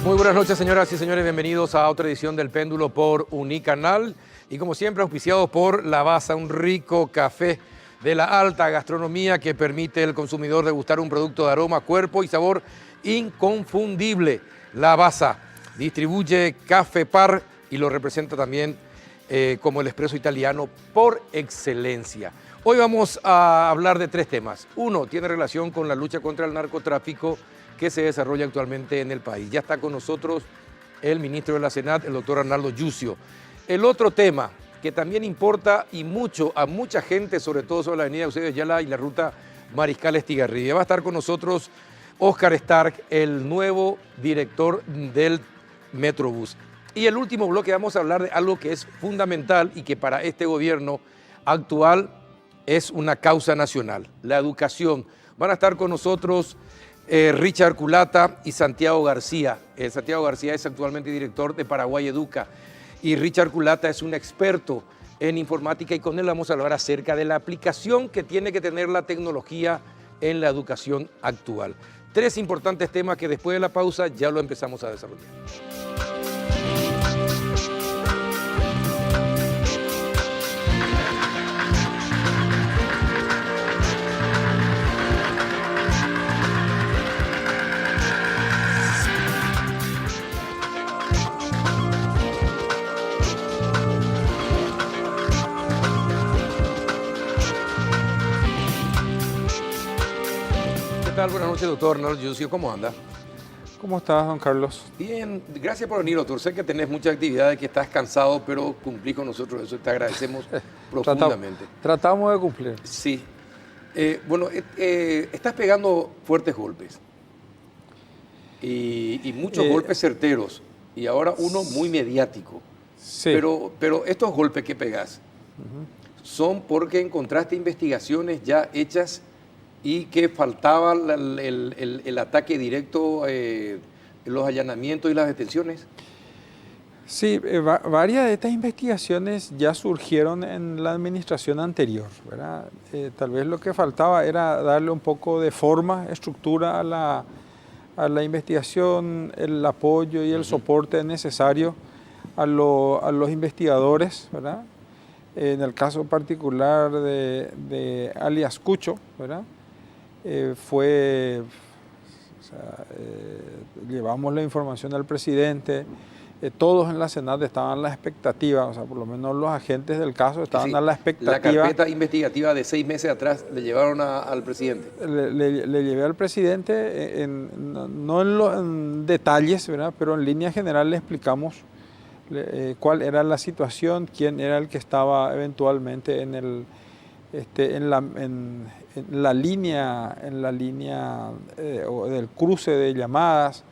Muy buenas noches, señoras y señores. Bienvenidos a otra edición del Péndulo por Unicanal. Y como siempre, auspiciados por Lavazza, un rico café de la alta gastronomía que permite al consumidor degustar un producto de aroma, cuerpo y sabor inconfundible. Lavazza distribuye Café Par y lo representa también como el espresso italiano por excelencia. Hoy vamos a hablar de tres temas. Uno tiene relación con la lucha contra el narcotráfico que se desarrolla actualmente en el país. Ya está con nosotros el ministro de la Senat, el doctor Arnaldo Yucio. El otro tema que también importa y mucho a mucha gente, sobre todo sobre la avenida Eusebio Ayala y la ruta Mariscal Estigarribia. Va a estar con nosotros Oscar Stark, el nuevo director del Metrobús. Y el último bloque vamos a hablar de algo que es fundamental y que para este gobierno actual es una causa nacional, la educación. Van a estar con nosotros Richard Culata y Santiago García. Santiago García es actualmente director de Paraguay Educa y Richard Culata es un experto en informática y con él vamos a hablar acerca de la aplicación que tiene que tener la tecnología en la educación actual. Tres importantes temas que después de la pausa ya lo empezamos a desarrollar. Buenas noches, doctor Arnaldo Yucio. ¿Cómo anda? ¿Cómo estás, don Carlos? Bien, gracias por venir, doctor. Sé que tenés muchas actividades, que estás cansado, pero cumplís con nosotros. Eso te agradecemos profundamente. Tratamos de cumplir. Sí. Estás pegando fuertes golpes y muchos golpes certeros y ahora uno muy mediático. Sí. Pero estos golpes que pegás son porque encontraste investigaciones ya hechas y que faltaba el ataque directo, los allanamientos y las detenciones. Sí, varias de estas investigaciones ya surgieron en la administración anterior, ¿verdad? Tal vez lo que faltaba era darle un poco de forma, estructura a la investigación, el apoyo y el soporte necesario a los investigadores, ¿verdad? En el caso particular de alias Cucho, ¿verdad? Llevamos la información al presidente, todos en la Senat estaban a la expectativa, o sea, por lo menos los agentes del caso estaban a la expectativa. La carpeta investigativa de 6 meses atrás le llevaron al presidente. Le llevé al presidente, no en detalles, ¿verdad? Pero en línea general le explicamos cuál era la situación, quién era el que estaba eventualmente en la línea del cruce de llamadas.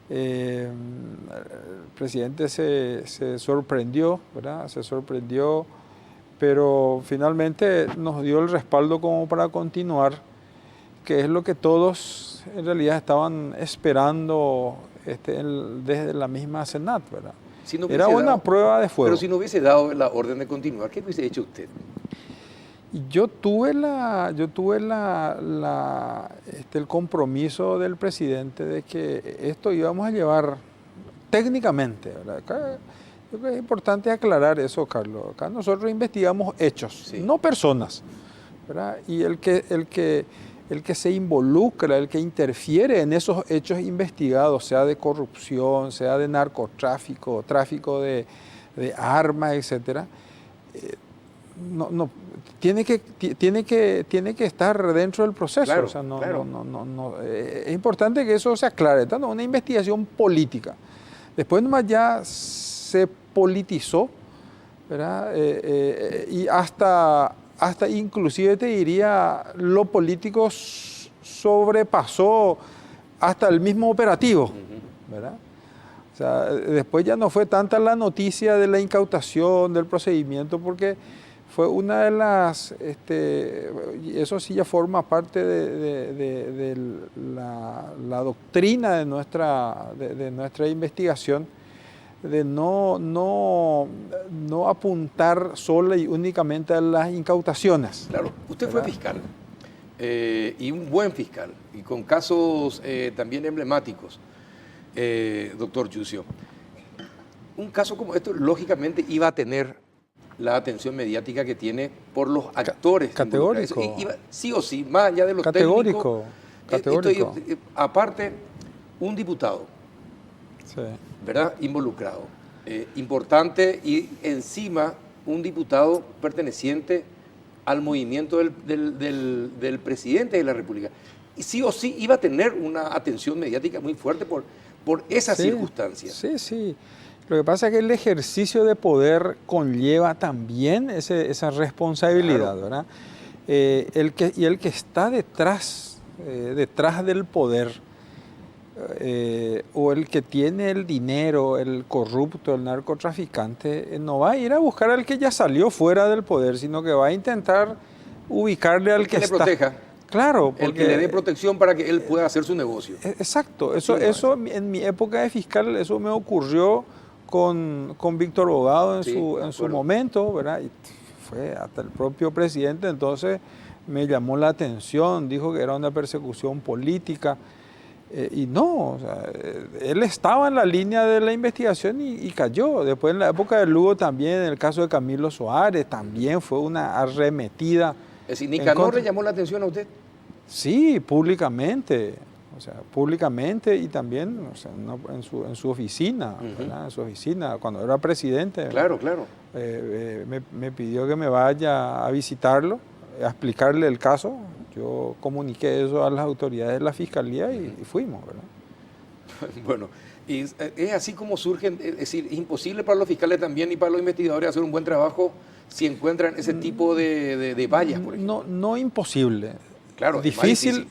El presidente se sorprendió, ¿verdad? Se sorprendió, pero finalmente nos dio el respaldo como para continuar, que es lo que todos en realidad estaban esperando desde la misma Senat, ¿verdad? Si no era una prueba de fuego. Pero si no hubiese dado la orden de continuar, ¿qué hubiese hecho usted? Yo tuve el compromiso del presidente de que esto íbamos a llevar técnicamente, ¿verdad? Acá, yo creo que es importante aclarar eso, Carlos. Acá nosotros investigamos hechos, sí, no personas, ¿verdad? Y el que se involucra, el que interfiere en esos hechos investigados, sea de corrupción, sea de narcotráfico, tráfico de armas, etcétera, tiene que estar dentro del proceso. Claro, o sea, claro. Es importante que eso se aclare. Está una investigación política. Después nomás ya se politizó, ¿verdad? Y hasta inclusive te diría, lo político sobrepasó hasta el mismo operativo, ¿verdad? O sea, después ya no fue tanta la noticia de la incautación, del procedimiento, porque fue una de las, eso sí ya forma parte de la doctrina de nuestra investigación, de no apuntar sola y únicamente a las incautaciones. Claro, usted fue fiscal, y un buen fiscal, y con casos también emblemáticos. doctor Yucio, un caso como esto lógicamente iba a tener la atención mediática que tiene por los actores. Categórico. Sí o sí, más allá de los categórico. técnicos. Categórico. Aparte, un diputado, Sí. ¿verdad? Involucrado. Importante, y encima un diputado perteneciente al movimiento del presidente de la República. Y sí o sí iba a tener una atención mediática muy fuerte por esas circunstancias. Sí, sí. Lo que pasa es que el ejercicio de poder conlleva también esa responsabilidad, claro, ¿verdad? El que está detrás del poder, o el que tiene el dinero, el corrupto, el narcotraficante, no va a ir a buscar al que ya salió fuera del poder, sino que va a intentar ubicarle al que le está. proteja. Claro, porque, el que le dé protección para que él pueda hacer su negocio. Exacto, eso en mi época de fiscal, eso me ocurrió con Víctor Bogado en su momento, ¿verdad? Y fue hasta el propio presidente, entonces me llamó la atención, dijo que era una persecución política, y no, o sea, él estaba en la línea de la investigación y cayó. Después en la época de Lugo también, en el caso de Camilo Soares, también fue una arremetida. Es decir, ¿Nicanor le llamó la atención a usted? Sí, públicamente. O sea, públicamente y también, o sea, en su oficina, ¿verdad? En su oficina, cuando era presidente. Claro, claro. Me pidió que me vaya a visitarlo, a explicarle el caso. Yo comuniqué eso a las autoridades de la Fiscalía y fuimos, ¿verdad? Bueno, y es así como surgen, es decir, es imposible para los fiscales también y para los investigadores hacer un buen trabajo si encuentran ese tipo de vallas, por ejemplo. No imposible. Claro, difícil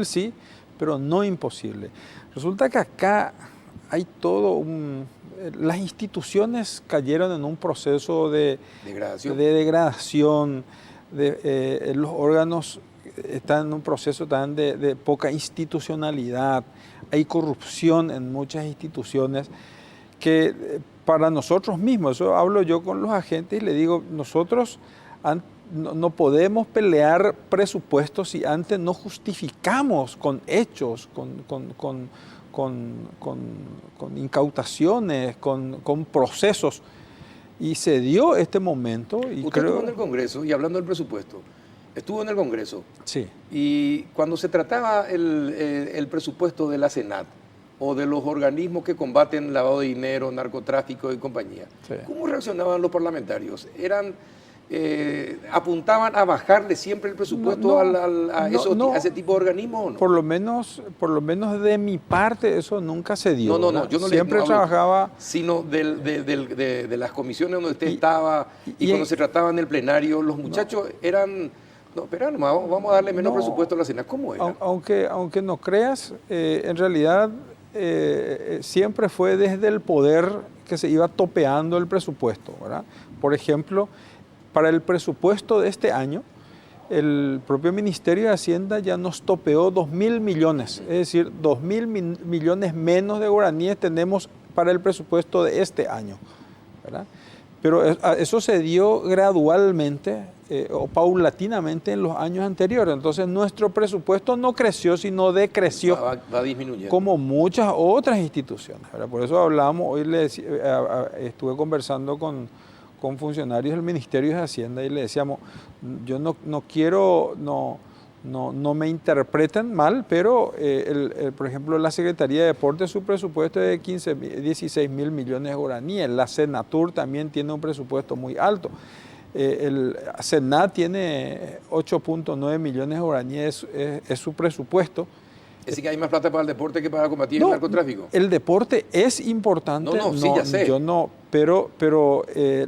sí, pero no imposible. Resulta que acá hay las instituciones cayeron en un proceso de degradación, los órganos están en un proceso también de poca institucionalidad, hay corrupción en muchas instituciones que para nosotros mismos, eso hablo yo con los agentes y le digo, nosotros no podemos pelear presupuestos si antes no justificamos con hechos, con incautaciones, con procesos. Y se dio este momento. Y usted estuvo en el Congreso, y hablando del presupuesto, estuvo en el Congreso. Sí. Y cuando se trataba el presupuesto de la Senat o de los organismos que combaten lavado de dinero, narcotráfico y compañía, sí, ¿cómo reaccionaban los parlamentarios? ¿Apuntaban a bajarle siempre el presupuesto a ese tipo de organismos o no? Por lo menos de mi parte eso nunca se dio. No, yo no siempre trabajaba. Sino de las comisiones donde usted estaba y cuando se trataba en el plenario, los muchachos eran... No, espera, vamos a darle menos presupuesto a la Senat. ¿Cómo era? Aunque no creas, en realidad siempre fue desde el poder que se iba topeando el presupuesto, ¿verdad? Por ejemplo, para el presupuesto de este año, el propio Ministerio de Hacienda ya nos topeó 2.000 millones, es decir, 2.000 millones menos de guaraníes tenemos para el presupuesto de este año, ¿verdad? Pero eso se dio gradualmente o paulatinamente en los años anteriores. Entonces nuestro presupuesto no creció, sino decreció. Va disminuyendo. Como muchas otras instituciones, ¿verdad? Por eso hablamos, hoy estuve conversando con funcionarios del Ministerio de Hacienda y le decíamos, yo no quiero, no me interpreten mal, pero por ejemplo la Secretaría de Deportes, su presupuesto es de 16.000 millones de guaraníes, la Senatur también tiene un presupuesto muy alto, el Senat tiene 8.9 millones de guaraníes, es su presupuesto. Es decir, que hay más plata para el deporte que para combatir el narcotráfico. El deporte es importante. Sí, ya sé. Yo no, pero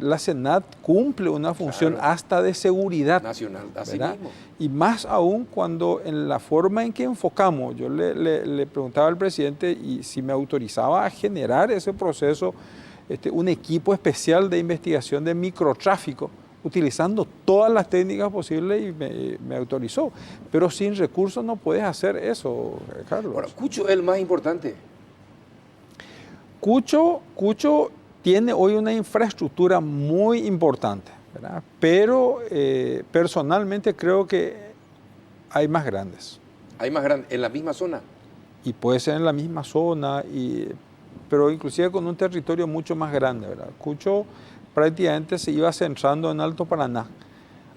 la Senat cumple una función hasta de seguridad nacional, así ¿verdad? Mismo. Y más aún cuando en la forma en que enfocamos, yo le preguntaba al presidente y si me autorizaba a generar ese proceso, un equipo especial de investigación de microtráfico, utilizando todas las técnicas posibles y me autorizó. Pero sin recursos no puedes hacer eso, Carlos. Ahora, Cucho es el más importante. Cucho tiene hoy una infraestructura muy importante, ¿verdad? Pero personalmente creo que hay más grandes. ¿Hay más grandes en la misma zona? y puede ser en la misma zona, pero inclusive con un territorio mucho más grande, ¿verdad? Cucho prácticamente se iba centrando en Alto Paraná.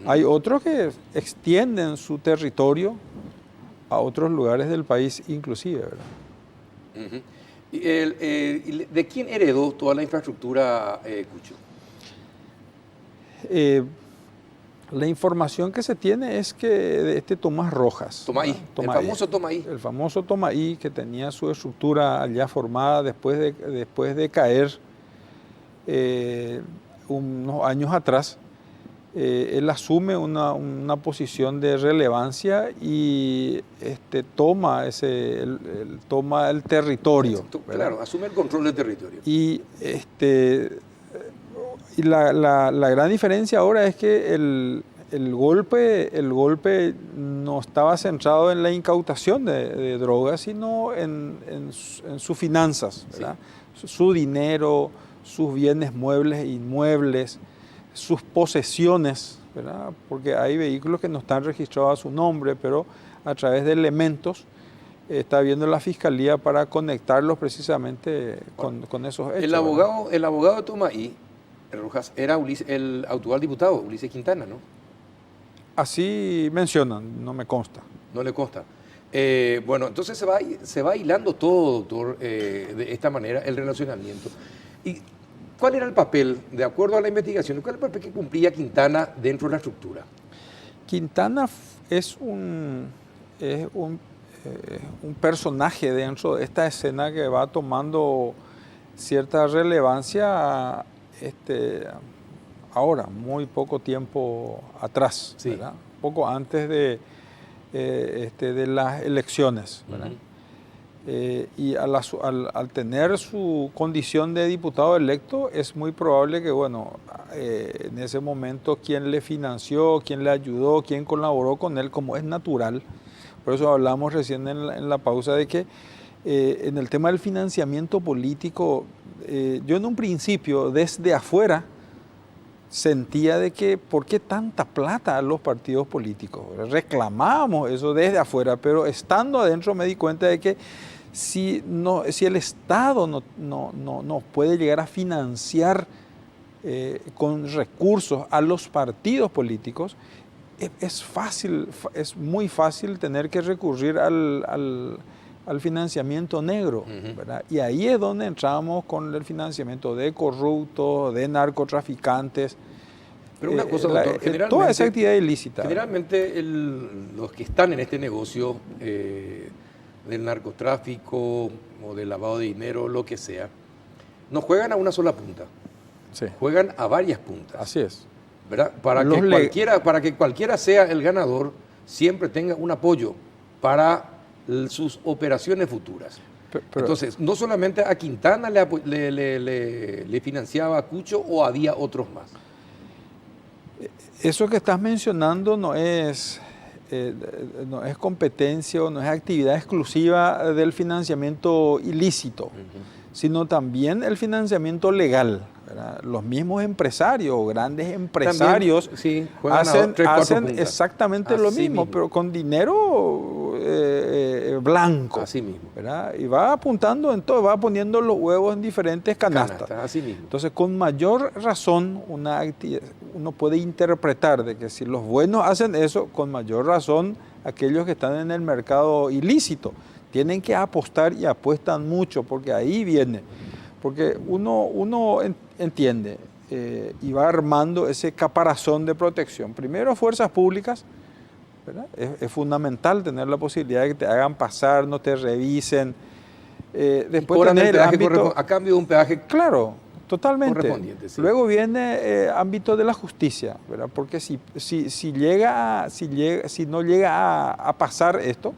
Hay otros que extienden su territorio a otros lugares del país inclusive, ¿verdad? Ujú. ¿De quién heredó toda la infraestructura, Cucho? La información que se tiene es que de este Tomás Rojas. Tomaí, el famoso Tomaí. El famoso Tomaí, que tenía su estructura ya formada después de caer unos años atrás. Él asume una posición de relevancia y toma el territorio. Claro, asume el control del territorio. Y la gran diferencia ahora es que el golpe no estaba centrado en la incautación de drogas, sino en sus finanzas, ¿verdad? Sí. Su dinero, sus bienes muebles e inmuebles, sus posesiones, ¿verdad? Porque hay vehículos que no están registrados a su nombre, pero a través de elementos está viendo la fiscalía para conectarlos precisamente con esos hechos. El abogado de Tomaí, Rojas, era el actual diputado, Ulises Quintana, ¿no? Así mencionan, no me consta. No le consta. Bueno, entonces se va hilando todo, doctor, de esta manera, el relacionamiento. ¿Y cuál era el papel, de acuerdo a la investigación, cuál era el papel que cumplía Quintana dentro de la estructura? Quintana es un personaje dentro de esta escena que va tomando cierta relevancia ahora, muy poco tiempo atrás, sí. ¿Verdad? Poco antes de las elecciones, ¿verdad? Y al tener su condición de diputado electo, es muy probable que, en ese momento quien le financió, quien le ayudó, quien colaboró con él, como es natural, por eso hablamos recién en la pausa de que en el tema del financiamiento político, yo en un principio, desde afuera, sentía de que, ¿por qué tanta plata a los partidos políticos? Reclamábamos eso desde afuera, pero estando adentro me di cuenta de que si el Estado no puede llegar a financiar con recursos a los partidos políticos, es muy fácil tener que recurrir al financiamiento negro, ¿verdad? Y ahí es donde entramos con el financiamiento de corruptos, de narcotraficantes. Pero una cosa, doctor, toda esa actividad ilícita. Generalmente los que están en este negocio del narcotráfico o del lavado de dinero, lo que sea, no juegan a una sola punta, sí. Juegan a varias puntas. Así es. ¿Verdad? Para que cualquiera sea el ganador, siempre tenga un apoyo para sus operaciones futuras. Pero, entonces, no solamente a Quintana le financiaba a Cucho, o había otros más. Eso que estás mencionando no es competencia o no es actividad exclusiva del financiamiento ilícito, sino también el financiamiento legal, ¿verdad? Los mismos empresarios o grandes empresarios también, sí, hacen exactamente lo mismo, pero con dinero blanco. Así mismo. ¿Verdad? Y va apuntando en todo, va poniendo los huevos en diferentes canastas. Así mismo. Entonces, con mayor razón, uno puede interpretar de que si los buenos hacen eso, con mayor razón, aquellos que están en el mercado ilícito tienen que apostar y apuestan mucho, porque ahí viene. Porque uno entiende y va armando ese caparazón de protección. Primero, fuerzas públicas, ¿verdad? Es fundamental tener la posibilidad de que te hagan pasar, no te revisen. Después tener el ámbito, a cambio de un peaje. Claro, totalmente. Correspondiente, sí. Luego viene ámbito de la justicia, ¿verdad? Porque si no llega a pasar esto,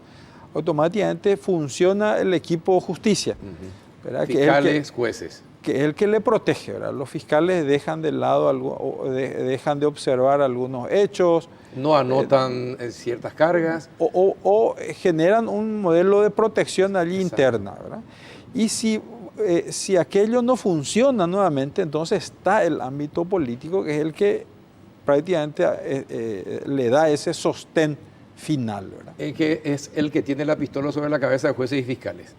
automáticamente funciona el equipo justicia, ¿verdad? Fiscales, jueces. Que es el que le protege, ¿verdad? Los fiscales dejan de lado dejan de observar algunos hechos. No anotan ciertas cargas. O generan un modelo de protección allí Exacto. interna, ¿verdad? Y si aquello no funciona nuevamente, entonces está el ámbito político, que es el que prácticamente le da ese sostén final, ¿verdad? Que es el que tiene la pistola sobre la cabeza de jueces y fiscales,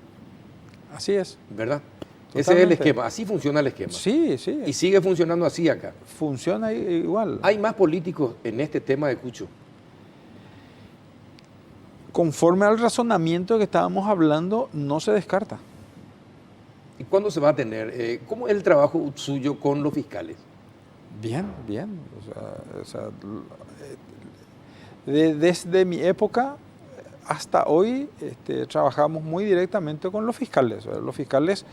Así es. ¿verdad? Totalmente. Ese es el esquema, así funciona el esquema. Sí, sí. Y sigue funcionando así acá. Funciona igual. ¿Hay más políticos en este tema de Cucho? Conforme al razonamiento que estábamos hablando, no se descarta. ¿Y cuándo se va a tener? ¿Cómo es el trabajo suyo con los fiscales? Bien, bien. Desde mi época hasta hoy trabajamos muy directamente con los fiscales. Los fiscales,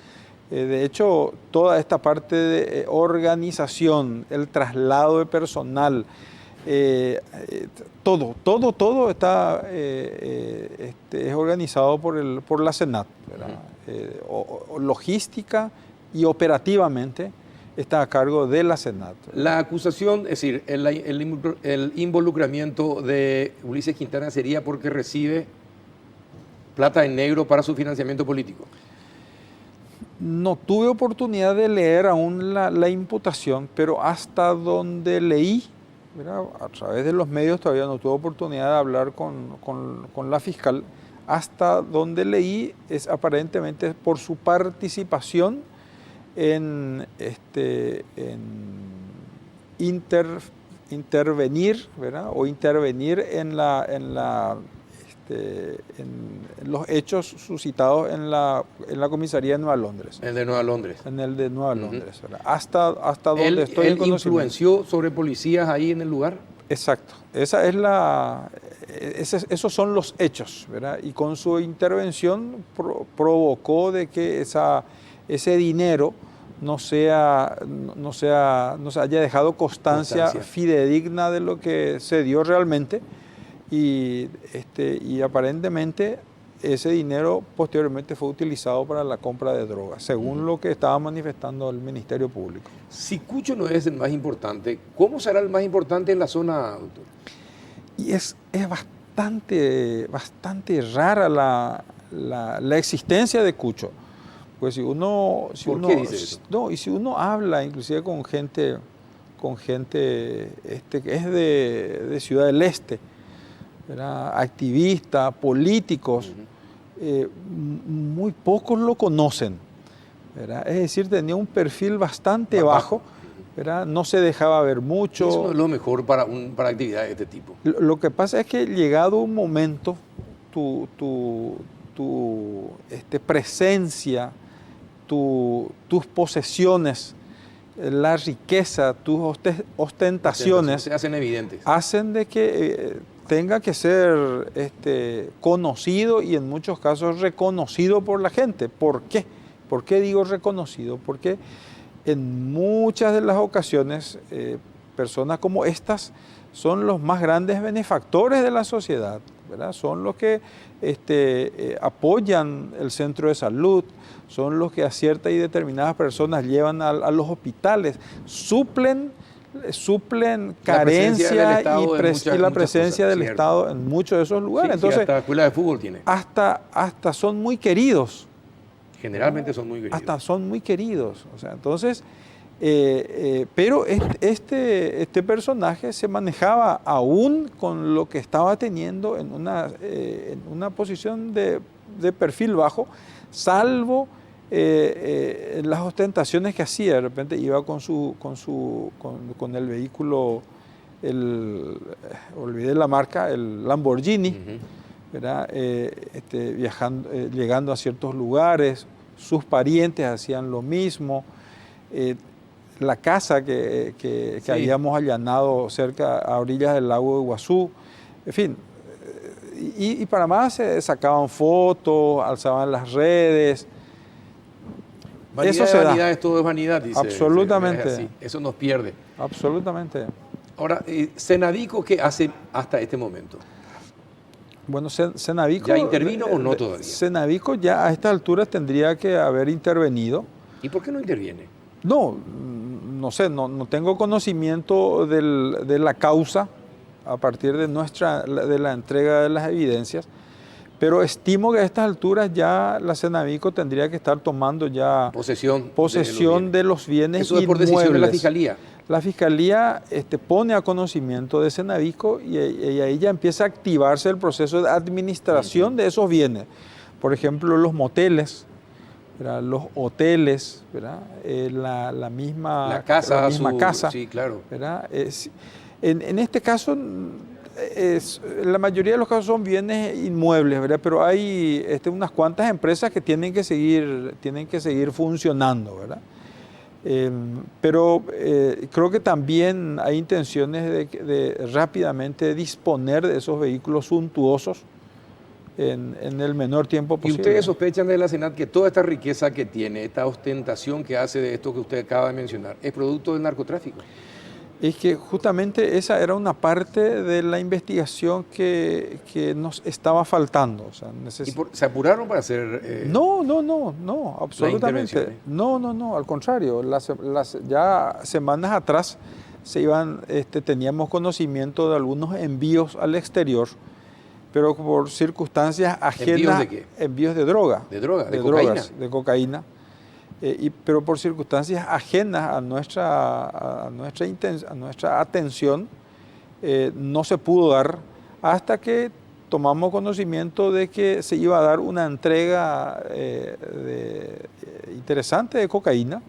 de hecho, toda esta parte de organización, el traslado de personal, todo está es organizado por la Senat, ¿verdad? Logística y operativamente está a cargo de la Senat. La acusación, es decir, el involucramiento de Ulises Quintana sería porque recibe plata en negro para su financiamiento político. No tuve oportunidad de leer aún la imputación, pero hasta donde leí, ¿verdad? A través de los medios todavía no tuve oportunidad de hablar con la fiscal. Hasta donde leí es aparentemente por su participación en intervenir, ¿verdad? O intervenir en los hechos suscitados en la comisaría de Nueva Londres. El de Nueva Londres. En el de Nueva Londres, ¿verdad? Hasta donde estoy en conocimiento. ¿Él influenció sobre policías ahí en el lugar? Exacto. Esos son los hechos, ¿verdad? Y con su intervención provocó de que ese dinero no se haya dejado constancia fidedigna de lo que se dio realmente y aparentemente ese dinero posteriormente fue utilizado para la compra de drogas, según lo que estaba manifestando el Ministerio Público. Si Cucho no es el más importante, ¿cómo será el más importante en la zona, doctor? Y es bastante rara la existencia de Cucho. Pues si uno qué dice eso? No, y si uno habla inclusive con gente que es de Ciudad del Este, ¿verdad? Activistas, políticos, muy pocos lo conocen, ¿verdad? Es decir, tenía un perfil bastante bajo, ¿verdad? No se dejaba ver mucho. Eso no es lo mejor para actividades de este tipo. Lo que pasa es que llegado un momento, tu presencia, tus posesiones, la riqueza, tus ostentaciones se hacen evidentes. Hacen de que tenga que ser conocido y en muchos casos reconocido por la gente. ¿Por qué? ¿Por qué digo reconocido? Porque en muchas de las ocasiones personas como estas son los más grandes benefactores de la sociedad, ¿verdad? Son los que apoyan el centro de salud, son los que a ciertas y determinadas personas llevan a los hospitales, suplen carencia y la presencia del Estado en muchos de esos lugares. Sí, entonces, hasta la escuela de fútbol tiene. Hasta son muy queridos. Generalmente son muy queridos. Hasta son muy queridos. O sea, entonces, pero este personaje se manejaba aún con lo que estaba teniendo en una posición de perfil bajo, salvo las ostentaciones que hacía. De repente iba con el vehículo, olvidé la marca, el Lamborghini, ¿verdad? Viajando, llegando a ciertos lugares, sus parientes hacían lo mismo. La casa que habíamos allanado cerca, a orillas del lago de Iguazú, en fin. Y para más se sacaban fotos, alzaban las redes. Vanidad de vanidades, todo es vanidad, dice. Absolutamente. Es así. Eso nos pierde. Absolutamente. Ahora, ¿Senadico qué hace hasta este momento? Bueno, Senavico... ¿Ya intervino o no todavía? Senavico ya a estas alturas tendría que haber intervenido. ¿Y por qué no interviene? No sé, no tengo conocimiento de la causa a partir de la entrega de las evidencias, pero estimo que a estas alturas ya la Senavico tendría que estar tomando ya posesión de los bienes ¿Eso es por decisión de la Fiscalía? la Fiscalía pone a conocimiento de Cenavisco y ahí ya empieza a activarse el proceso de administración de esos bienes. Por ejemplo, los moteles, ¿verdad? Los hoteles, ¿verdad? La misma casa. Sí, claro. ¿Verdad? En este caso, la mayoría de los casos son bienes inmuebles, ¿verdad? Pero hay unas cuantas empresas que tienen que seguir funcionando, ¿verdad? Pero creo que también hay intenciones de rápidamente disponer de esos vehículos suntuosos en el menor tiempo posible. ¿Y ustedes sospechan de la SENAT que toda esta riqueza que tiene, esta ostentación que hace de esto que usted acaba de mencionar, es producto del narcotráfico? Es que justamente esa era una parte de la investigación que nos estaba faltando. O sea, ¿Se apuraron para hacer...? No, absolutamente. No, al contrario. Ya semanas atrás teníamos conocimiento de algunos envíos al exterior, pero por circunstancias ajenas. ¿Envíos de qué? Envíos de droga. ¿De droga? ¿De drogas, cocaína? de cocaína. Pero por circunstancias ajenas a nuestra atención, no se pudo dar hasta que tomamos conocimiento de que se iba a dar una entrega interesante de cocaína,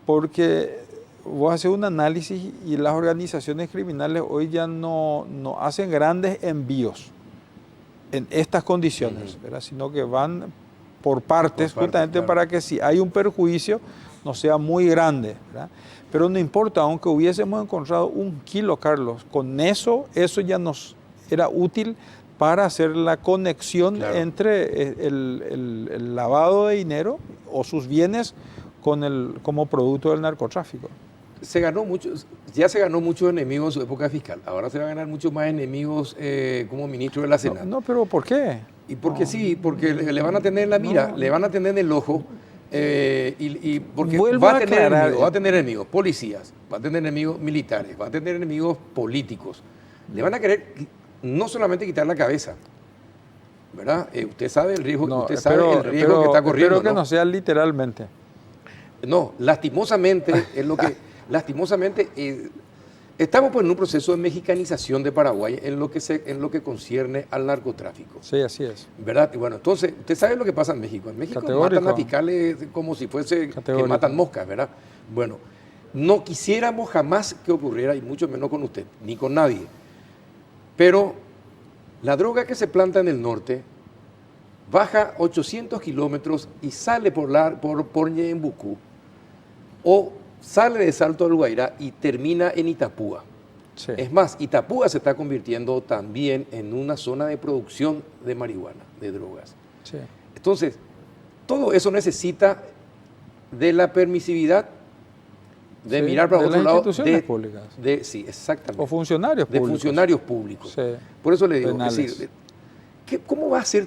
porque vos haces un análisis y las organizaciones criminales hoy ya no hacen grandes envíos en estas condiciones, ¿verdad? Sino que van por partes, justamente claro, para que si hay un perjuicio no sea muy grande, ¿verdad? Pero no importa, aunque hubiésemos encontrado 1 kilo, Carlos, con eso ya nos era útil para hacer la conexión, claro, entre el lavado de dinero o sus bienes como producto del narcotráfico. Ya se ganó muchos enemigos en su época fiscal, ahora se van a ganar muchos más enemigos como ministro de la SENAT. No, pero ¿por qué? Y porque sí, porque le van a tener en la mira, le van a tener en el ojo, y porque va a tener enemigos, policías, va a tener enemigos militares, va a tener enemigos políticos. Le van a querer no solamente quitar la cabeza, ¿verdad? Usted sabe el riesgo, que está corriendo. Espero que no sea literalmente. No, lastimosamente es lo que, estamos pues en un proceso de mexicanización de Paraguay en lo que concierne al narcotráfico. Sí, así es. ¿Verdad? Y bueno, entonces, usted sabe lo que pasa en México. En México matan a fiscales como si fuese que matan moscas, ¿verdad? Bueno, no quisiéramos jamás que ocurriera, y mucho menos con usted, ni con nadie. Pero la droga que se planta en el norte baja 800 kilómetros y sale por Ñembucú, o sale de Salto del Guairá y termina en Itapúa. Sí. Es más, Itapúa se está convirtiendo también en una zona de producción de marihuana, de drogas. Sí. Entonces, todo eso necesita de la permisividad de mirar para otro lado. Instituciones públicas. Sí, exactamente. O funcionarios públicos. De funcionarios públicos. Sí. Por eso le digo, ¿cómo va a ser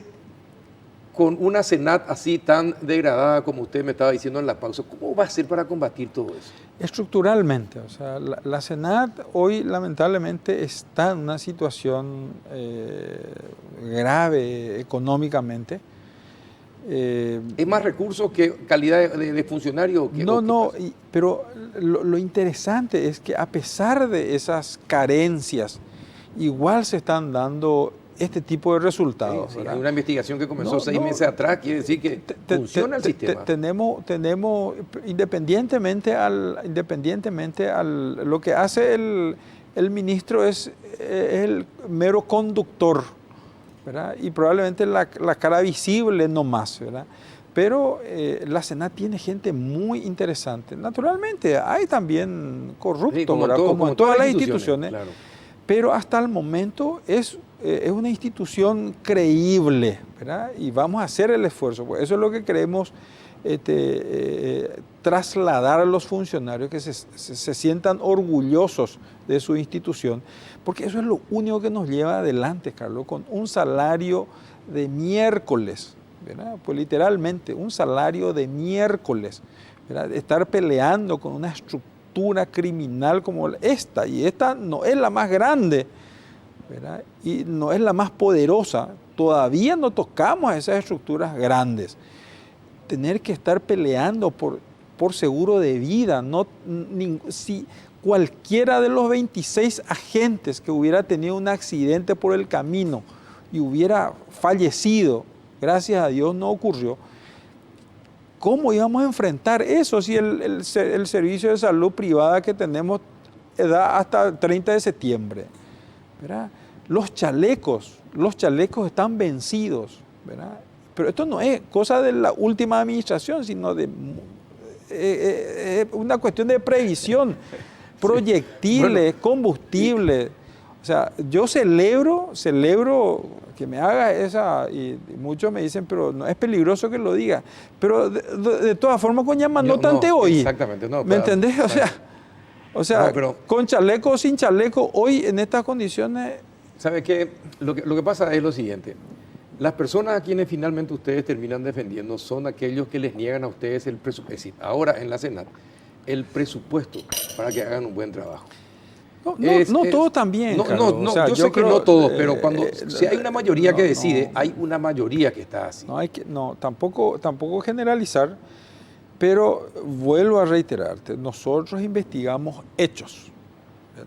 con una SENAT así tan degradada como usted me estaba diciendo en la pausa? ¿Cómo va a ser para combatir todo eso? Estructuralmente, o sea, la SENAT hoy lamentablemente está en una situación grave económicamente. ¿Es más recursos que calidad de funcionario? Pero lo interesante es que a pesar de esas carencias, igual se están dando este tipo de resultados. Sí, hay una investigación que comenzó 6 meses atrás, quiere decir que funciona el sistema. Tenemos independientemente lo que hace el ministro es el mero conductor, ¿verdad? Y probablemente la cara visible no más, ¿verdad? Pero la SENAT tiene gente muy interesante. Naturalmente, hay también corruptos, sí, como en todas las instituciones. Claro. Pero hasta el momento es una institución creíble, ¿verdad? Y vamos a hacer el esfuerzo. Pues eso es lo que queremos trasladar a los funcionarios, que se sientan orgullosos de su institución, porque eso es lo único que nos lleva adelante, Carlos, con un salario de miércoles, ¿verdad? Pues literalmente, un salario de miércoles, ¿verdad? Estar peleando con una estructura criminal como esta, y esta no es la más grande, ¿verdad? Y no es la más poderosa, todavía no tocamos a esas estructuras grandes. Tener que estar peleando por seguro de vida, cualquiera de los 26 agentes que hubiera tenido un accidente por el camino y hubiera fallecido, gracias a Dios no ocurrió, ¿cómo íbamos a enfrentar eso si el servicio de salud privada que tenemos da hasta el 30 de septiembre? ¿Verdad? Los chalecos están vencidos, ¿verdad? Pero esto no es cosa de la última administración, sino de una cuestión de previsión, proyectiles, combustible. O sea, yo celebro que me haga esa, y muchos me dicen, pero no es peligroso que lo diga. Pero de todas formas, con llama no tante hoy. Exactamente, no. ¿Me entendés? O sea, no, pero, con chaleco o sin chaleco, hoy en estas condiciones... ¿Sabe qué? Lo que pasa es lo siguiente. Las personas a quienes finalmente ustedes terminan defendiendo son aquellos que les niegan a ustedes el presupuesto, es decir, ahora en la Senat, el presupuesto para que hagan un buen trabajo. No todos también. No, o sea, yo sé que no todos, pero si hay una mayoría que decide, hay una mayoría que está así. Tampoco generalizar, pero vuelvo a reiterarte, nosotros investigamos hechos,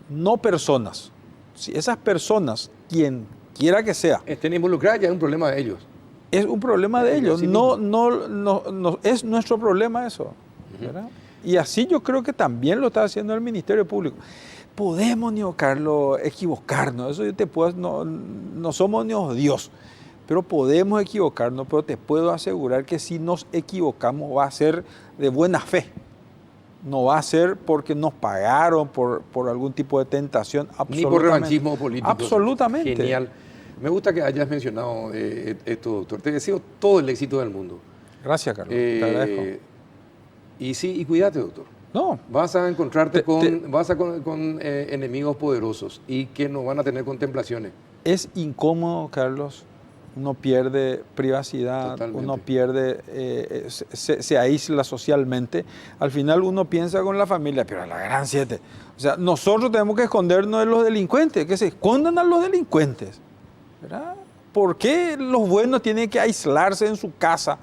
no personas. Si esas personas, quien quiera que sea, estén involucradas, ya es un problema de ellos. Es un problema de ellos, no es nuestro problema eso. ¿Verdad? Y así yo creo que también lo está haciendo el Ministerio Público. Podemos, Nio Carlos, equivocarnos, eso yo te puedo, no somos ni Dios, pero podemos equivocarnos, pero te puedo asegurar que si nos equivocamos va a ser de buena fe, no va a ser porque nos pagaron por algún tipo de tentación, ni por revanchismo político. Absolutamente. Genial. Me gusta que hayas mencionado esto, doctor. Te deseo todo el éxito del mundo. Gracias, Carlos, te agradezco. Y cuídate, doctor. No. Vas a encontrarte con enemigos poderosos y que no van a tener contemplaciones. Es incómodo, Carlos. Uno pierde privacidad, totalmente. Uno pierde, se aísla socialmente. Al final uno piensa con la familia, pero a la gran siete. O sea, nosotros tenemos que escondernos de los delincuentes, que se escondan a los delincuentes. ¿Verdad? ¿Por qué los buenos tienen que aislarse en su casa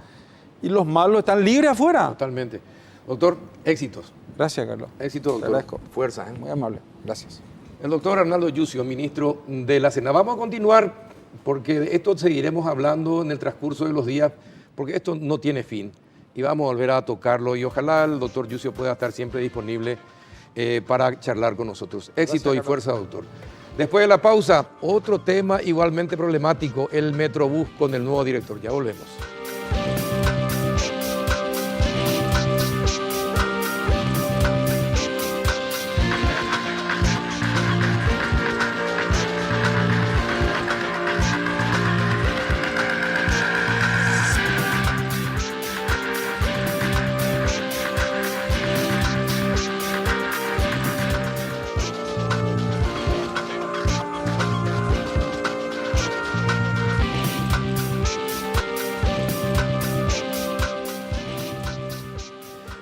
y los malos están libres afuera? Totalmente. Doctor, éxitos. Gracias, Carlos. Éxito, doctor. Te agradezco. Fuerza. Muy amable. Gracias. El doctor Arnaldo Yucio, ministro de la Senat. Vamos a continuar, porque de esto seguiremos hablando en el transcurso de los días, porque esto no tiene fin. Y vamos a volver a tocarlo y ojalá el doctor Yucio pueda estar siempre disponible para charlar con nosotros. Éxito. Gracias, y fuerza, doctor. Después de la pausa, otro tema igualmente problemático, el Metrobús con el nuevo director. Ya volvemos.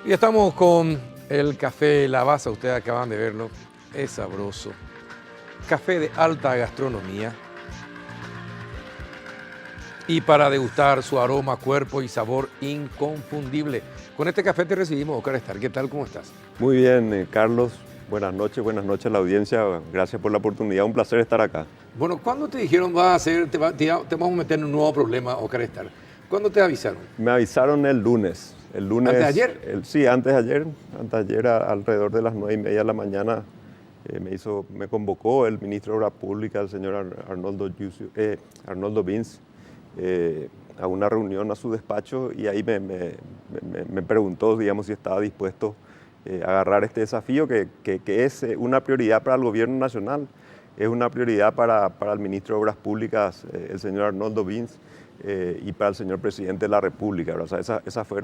Y estamos con el café Lavazza, ustedes acaban de verlo, es sabroso. Café de alta gastronomía. Y para degustar su aroma, cuerpo y sabor inconfundible. Con este café te recibimos, Oscar Estar. ¿Qué tal? ¿Cómo estás? Muy bien, Carlos. Buenas noches a la audiencia. Gracias por la oportunidad, un placer estar acá. Bueno, ¿cuándo te dijeron te vamos a meter en un nuevo problema, Oscar Estar? ¿Cuándo te avisaron? Me avisaron el lunes. ¿Antes de ayer? Sí, antes de ayer. Antes de ayer, alrededor de las 9:30 de la mañana, me convocó el ministro de Obras Públicas, el señor Arnoldo Vince, a una reunión a su despacho y ahí me preguntó, digamos, si estaba dispuesto a agarrar este desafío que es una prioridad para el gobierno nacional, es una prioridad para el ministro de Obras Públicas, el señor Arnoldo Vince, y para el señor presidente de la República, ¿verdad? O sea, ese fue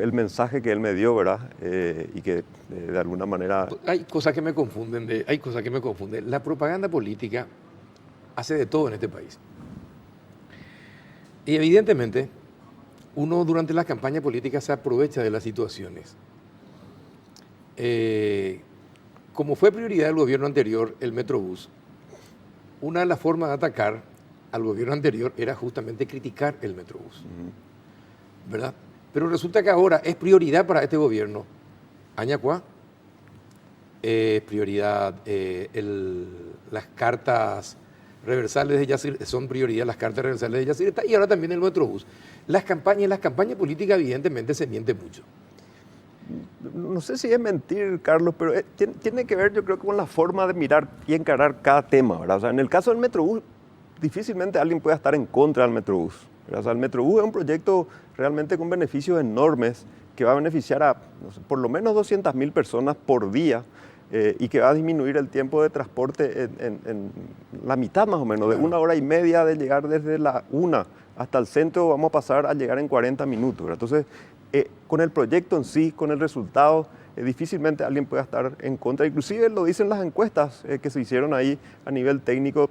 el mensaje que él me dio, ¿verdad? Y que de alguna manera... Hay cosas que me confunden. La propaganda política hace de todo en este país. Y evidentemente, uno durante las campañas políticas se aprovecha de las situaciones. Como fue prioridad del gobierno anterior, el Metrobús, una de las formas de atacar al gobierno anterior era justamente criticar el Metrobús, ¿verdad? Pero resulta que ahora es prioridad para este gobierno. Añacuá, prioridad, las cartas reversales de Yacyretá, son prioridad las cartas reversales de Yacyretá, y ahora también el Metrobús. Las campañas políticas evidentemente se miente mucho. No sé si es mentir, Carlos, pero tiene que ver, yo creo, con la forma de mirar y encarar cada tema, ¿verdad? O sea, en el caso del Metrobús, difícilmente alguien pueda estar en contra del Metrobús, ¿verdad? O sea, el Metrobús es un proyecto realmente con beneficios enormes que va a beneficiar a, no sé, por lo menos 200.000 personas por día, y que va a disminuir el tiempo de transporte en la mitad más o menos, de 1 hora y media de llegar desde la 1 hasta el centro, vamos a pasar a llegar en 40 minutos, ¿verdad? Entonces, con el proyecto en sí, con el resultado, difícilmente alguien pueda estar en contra. Inclusive lo dicen las encuestas que se hicieron ahí a nivel técnico,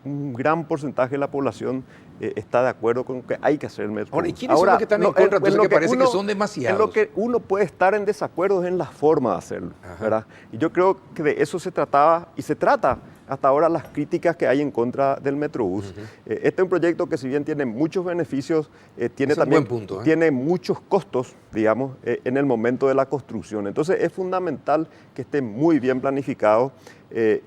un gran porcentaje de la población está de acuerdo con que hay que hacer el Metrobús. Ahora, ¿y quiénes son los que están en contra? Entonces, que parece que son demasiados. En lo que uno puede estar en desacuerdo es en la forma de hacerlo, ¿verdad? Y yo creo que de eso se trataba y se trata hasta ahora las críticas que hay en contra del Metrobús. Este es un proyecto que, si bien tiene muchos beneficios, tiene también tiene muchos costos, digamos, en el momento de la construcción. Entonces es fundamental que esté muy bien planificado,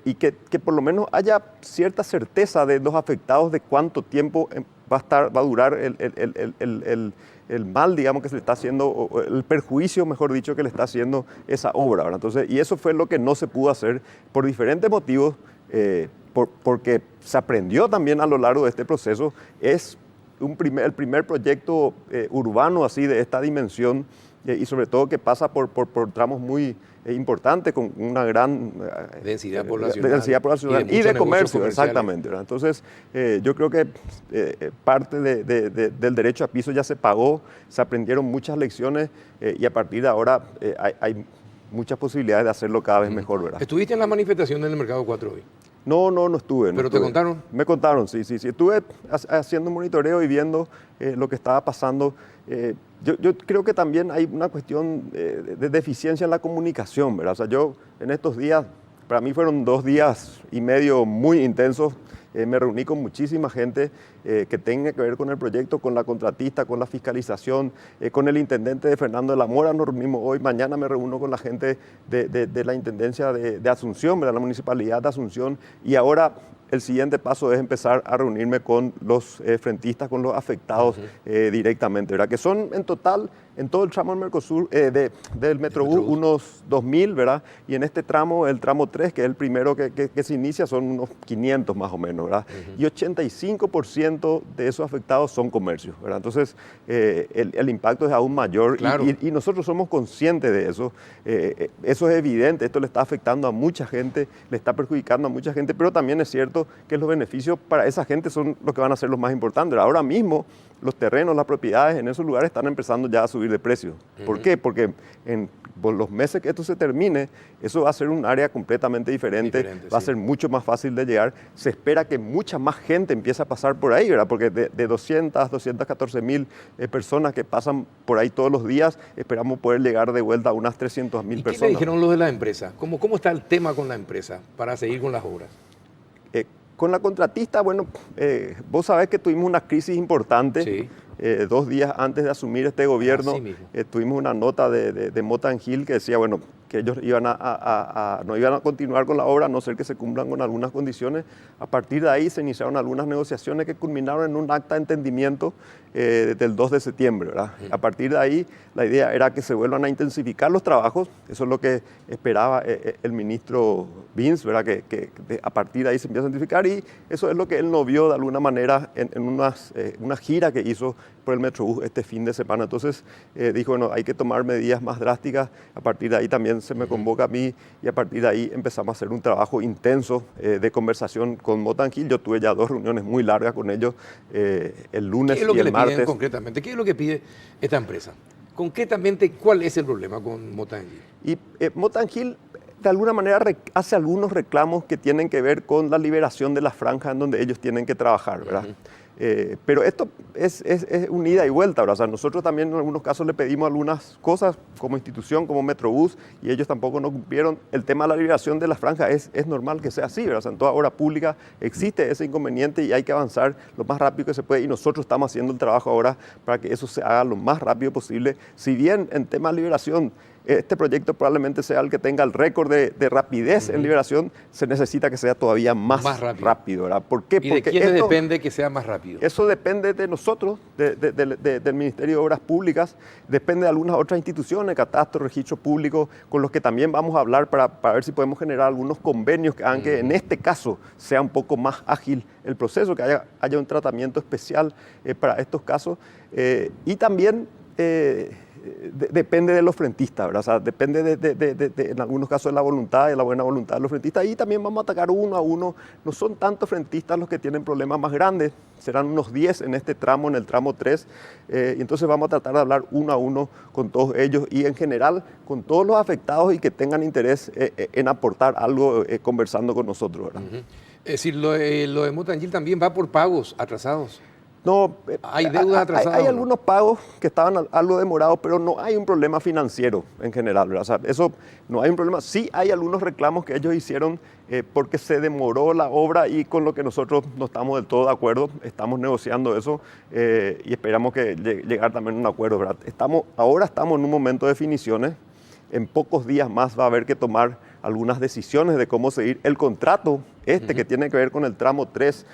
y que por lo menos haya cierta certeza de los afectados de cuánto tiempo va a durar el mal, digamos, que se le está haciendo, o el perjuicio, mejor dicho, que le está haciendo esa obra, ¿verdad? Entonces, y eso fue lo que no se pudo hacer por diferentes motivos, porque se aprendió también a lo largo de este proceso. Es el primer proyecto urbano así de esta dimensión, y sobre todo que pasa por tramos muy importantes, con una gran densidad poblacional, y de comercio, exactamente, ¿verdad? Entonces, yo creo que parte del derecho a piso ya se pagó, se aprendieron muchas lecciones, y a partir de ahora hay muchas posibilidades de hacerlo cada vez mejor, ¿verdad? ¿Estuviste en la manifestación del Mercado 4 hoy? No estuve. ¿Pero te contaron? Me contaron, sí. Estuve haciendo un monitoreo y viendo lo que estaba pasando. Yo creo que también hay una cuestión de deficiencia en la comunicación, ¿verdad? O sea, yo en estos días, para mí fueron 2 días y medio muy intensos. Me reuní con muchísima gente que tenga que ver con el proyecto, con la contratista, con la fiscalización, con el intendente de Fernando de la Mora. Nos reunimos hoy, mañana me reúno con la gente de la Intendencia de Asunción, de la Municipalidad de Asunción, y ahora el siguiente paso es empezar a reunirme con los frentistas, con los afectados directamente, ¿verdad? Que son en total, en todo el tramo del Mercosur, del Metrobús, unos 2.000, ¿verdad? Y en este tramo, el tramo 3, que es el primero que se inicia, son unos 500 más o menos, ¿verdad? Y 85% de esos afectados son comercios, ¿verdad? Entonces, el impacto es aún mayor, claro. y nosotros somos conscientes de eso. Eso es evidente, esto le está afectando a mucha gente, le está perjudicando a mucha gente, pero también es cierto que los beneficios para esa gente son los que van a ser los más importantes. Ahora mismo, los terrenos, las propiedades en esos lugares están empezando ya a subir de precio. ¿Por qué? Porque por los meses que esto se termine, eso va a ser un área completamente diferente, va a ser mucho más fácil de llegar. Se espera que mucha más gente empiece a pasar por ahí, ¿verdad? Porque de 214.000 personas que pasan por ahí todos los días, esperamos poder llegar de vuelta a unas 300.000 personas. ¿Qué le dijeron los de la empresa? ¿Cómo está el tema con la empresa para seguir con las obras? Con la contratista, bueno, vos sabés que tuvimos una crisis importante. Sí. 2 días antes de asumir este gobierno, tuvimos una nota de Motangil que decía, bueno, que ellos no iban a continuar con la obra a no ser que se cumplan con algunas condiciones. A partir de ahí se iniciaron algunas negociaciones que culminaron en un acta de entendimiento del 2 de septiembre, ¿verdad? A partir de ahí la idea era que se vuelvan a intensificar los trabajos. Eso es lo que esperaba el ministro Vince, ¿verdad? Que a partir de ahí se empieza a intensificar, y eso es lo que él no vio de alguna manera en una gira que hizo por el Metrobús este fin de semana. Entonces dijo, bueno, hay que tomar medidas más drásticas. A partir de ahí también se me convoca a mí, y a partir de ahí empezamos a hacer un trabajo intenso de conversación con Motangil. Yo tuve ya 2 reuniones muy largas con ellos, el lunes y el martes. ¿Qué es lo que le piden concretamente? ¿Qué es lo que pide esta empresa? Concretamente, ¿cuál es el problema con Motangil? Y Motangil de alguna manera hace algunos reclamos que tienen que ver con la liberación de las franjas en donde ellos tienen que trabajar, ¿verdad? Pero esto es un ida y vuelta, ¿verdad? O sea, nosotros también en algunos casos le pedimos algunas cosas como institución, como Metrobús, y ellos tampoco nos cumplieron. El tema de la liberación de las franjas es normal que sea así, ¿verdad? O sea, en toda obra pública existe ese inconveniente y hay que avanzar lo más rápido que se puede, y nosotros estamos haciendo el trabajo ahora para que eso se haga lo más rápido posible. Si bien en tema de liberación este proyecto probablemente sea el que tenga el récord de rapidez en liberación, se necesita que sea todavía más rápido, ¿verdad? ¿Por qué? ¿Y de quiénes depende que sea más rápido? Eso depende de nosotros, del Ministerio de Obras Públicas, depende de algunas otras instituciones, catastro, registro público, con los que también vamos a hablar para ver si podemos generar algunos convenios que hagan que en este caso sea un poco más ágil el proceso, que haya un tratamiento especial para estos casos. Y también depende de los frentistas, ¿verdad? O sea, depende en algunos casos de la voluntad, de la buena voluntad de los frentistas. Y también vamos a atacar uno a uno. No son tantos frentistas los que tienen problemas más grandes, serán unos 10 en este tramo, en el tramo 3. Y entonces vamos a tratar de hablar uno a uno con todos ellos y en general con todos los afectados y que tengan interés en aportar algo conversando con nosotros, ¿verdad? Es decir, lo de Motangil también va por pagos atrasados. No, hay deudas atrasadas. Hay algunos pagos que estaban algo demorados, pero no hay un problema financiero en general, ¿verdad? O sea, eso no hay un problema. Sí hay algunos reclamos que ellos hicieron porque se demoró la obra y con lo que nosotros no estamos del todo de acuerdo. Estamos negociando eso y esperamos que llegar también a un acuerdo, ¿verdad? Ahora estamos en un momento de definiciones. En pocos días más va a haber que tomar algunas decisiones de cómo seguir. El contrato que tiene que ver con el tramo 3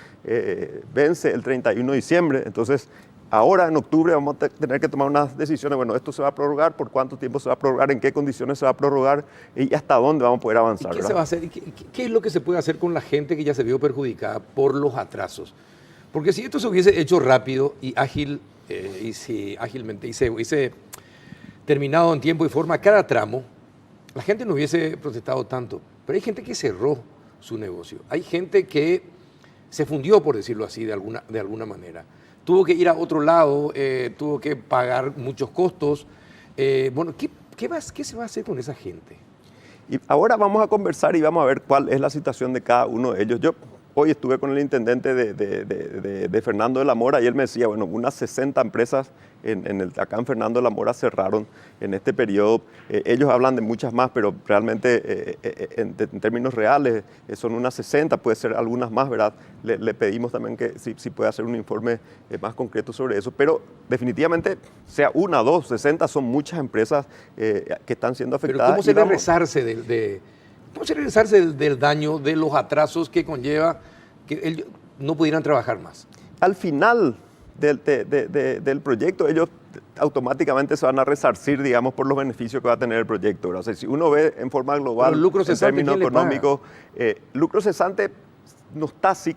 vence el 31 de diciembre, entonces ahora en octubre vamos a tener que tomar unas decisiones. Bueno, esto se va a prorrogar, por cuánto tiempo se va a prorrogar, en qué condiciones se va a prorrogar y hasta dónde vamos a poder avanzar. ¿Y qué se va a hacer? ¿Qué es lo que se puede hacer con la gente que ya se vio perjudicada por los atrasos? Porque si esto se hubiese hecho rápido y ágil, ágilmente, y se hubiese terminado en tiempo y forma cada tramo, la gente no hubiese protestado tanto. Pero hay gente que cerró su negocio. Hay gente que se fundió, por decirlo así, de alguna manera. Tuvo que ir a otro lado, tuvo que pagar muchos costos. Bueno, ¿qué se va a hacer con esa gente? Y ahora vamos a conversar y vamos a ver cuál es la situación de cada uno de ellos. Yo hoy estuve con el intendente de Fernando de la Mora y él me decía, bueno, unas 60 empresas acá en Fernando de la Mora cerraron en este periodo. Ellos hablan de muchas más, pero realmente en términos reales son unas 60, puede ser algunas más, ¿verdad? Le pedimos también que si puede hacer un informe más concreto sobre eso, pero definitivamente sea una, dos, 60 son muchas empresas que están siendo afectadas. Pero ¿cómo se le resarce del daño, de los atrasos que conlleva que ellos no pudieran trabajar más? Al final del proyecto, ellos automáticamente se van a resarcir, digamos, por los beneficios que va a tener el proyecto, ¿verdad? O sea, si uno ve en forma global, en términos económicos, lucro cesante no está así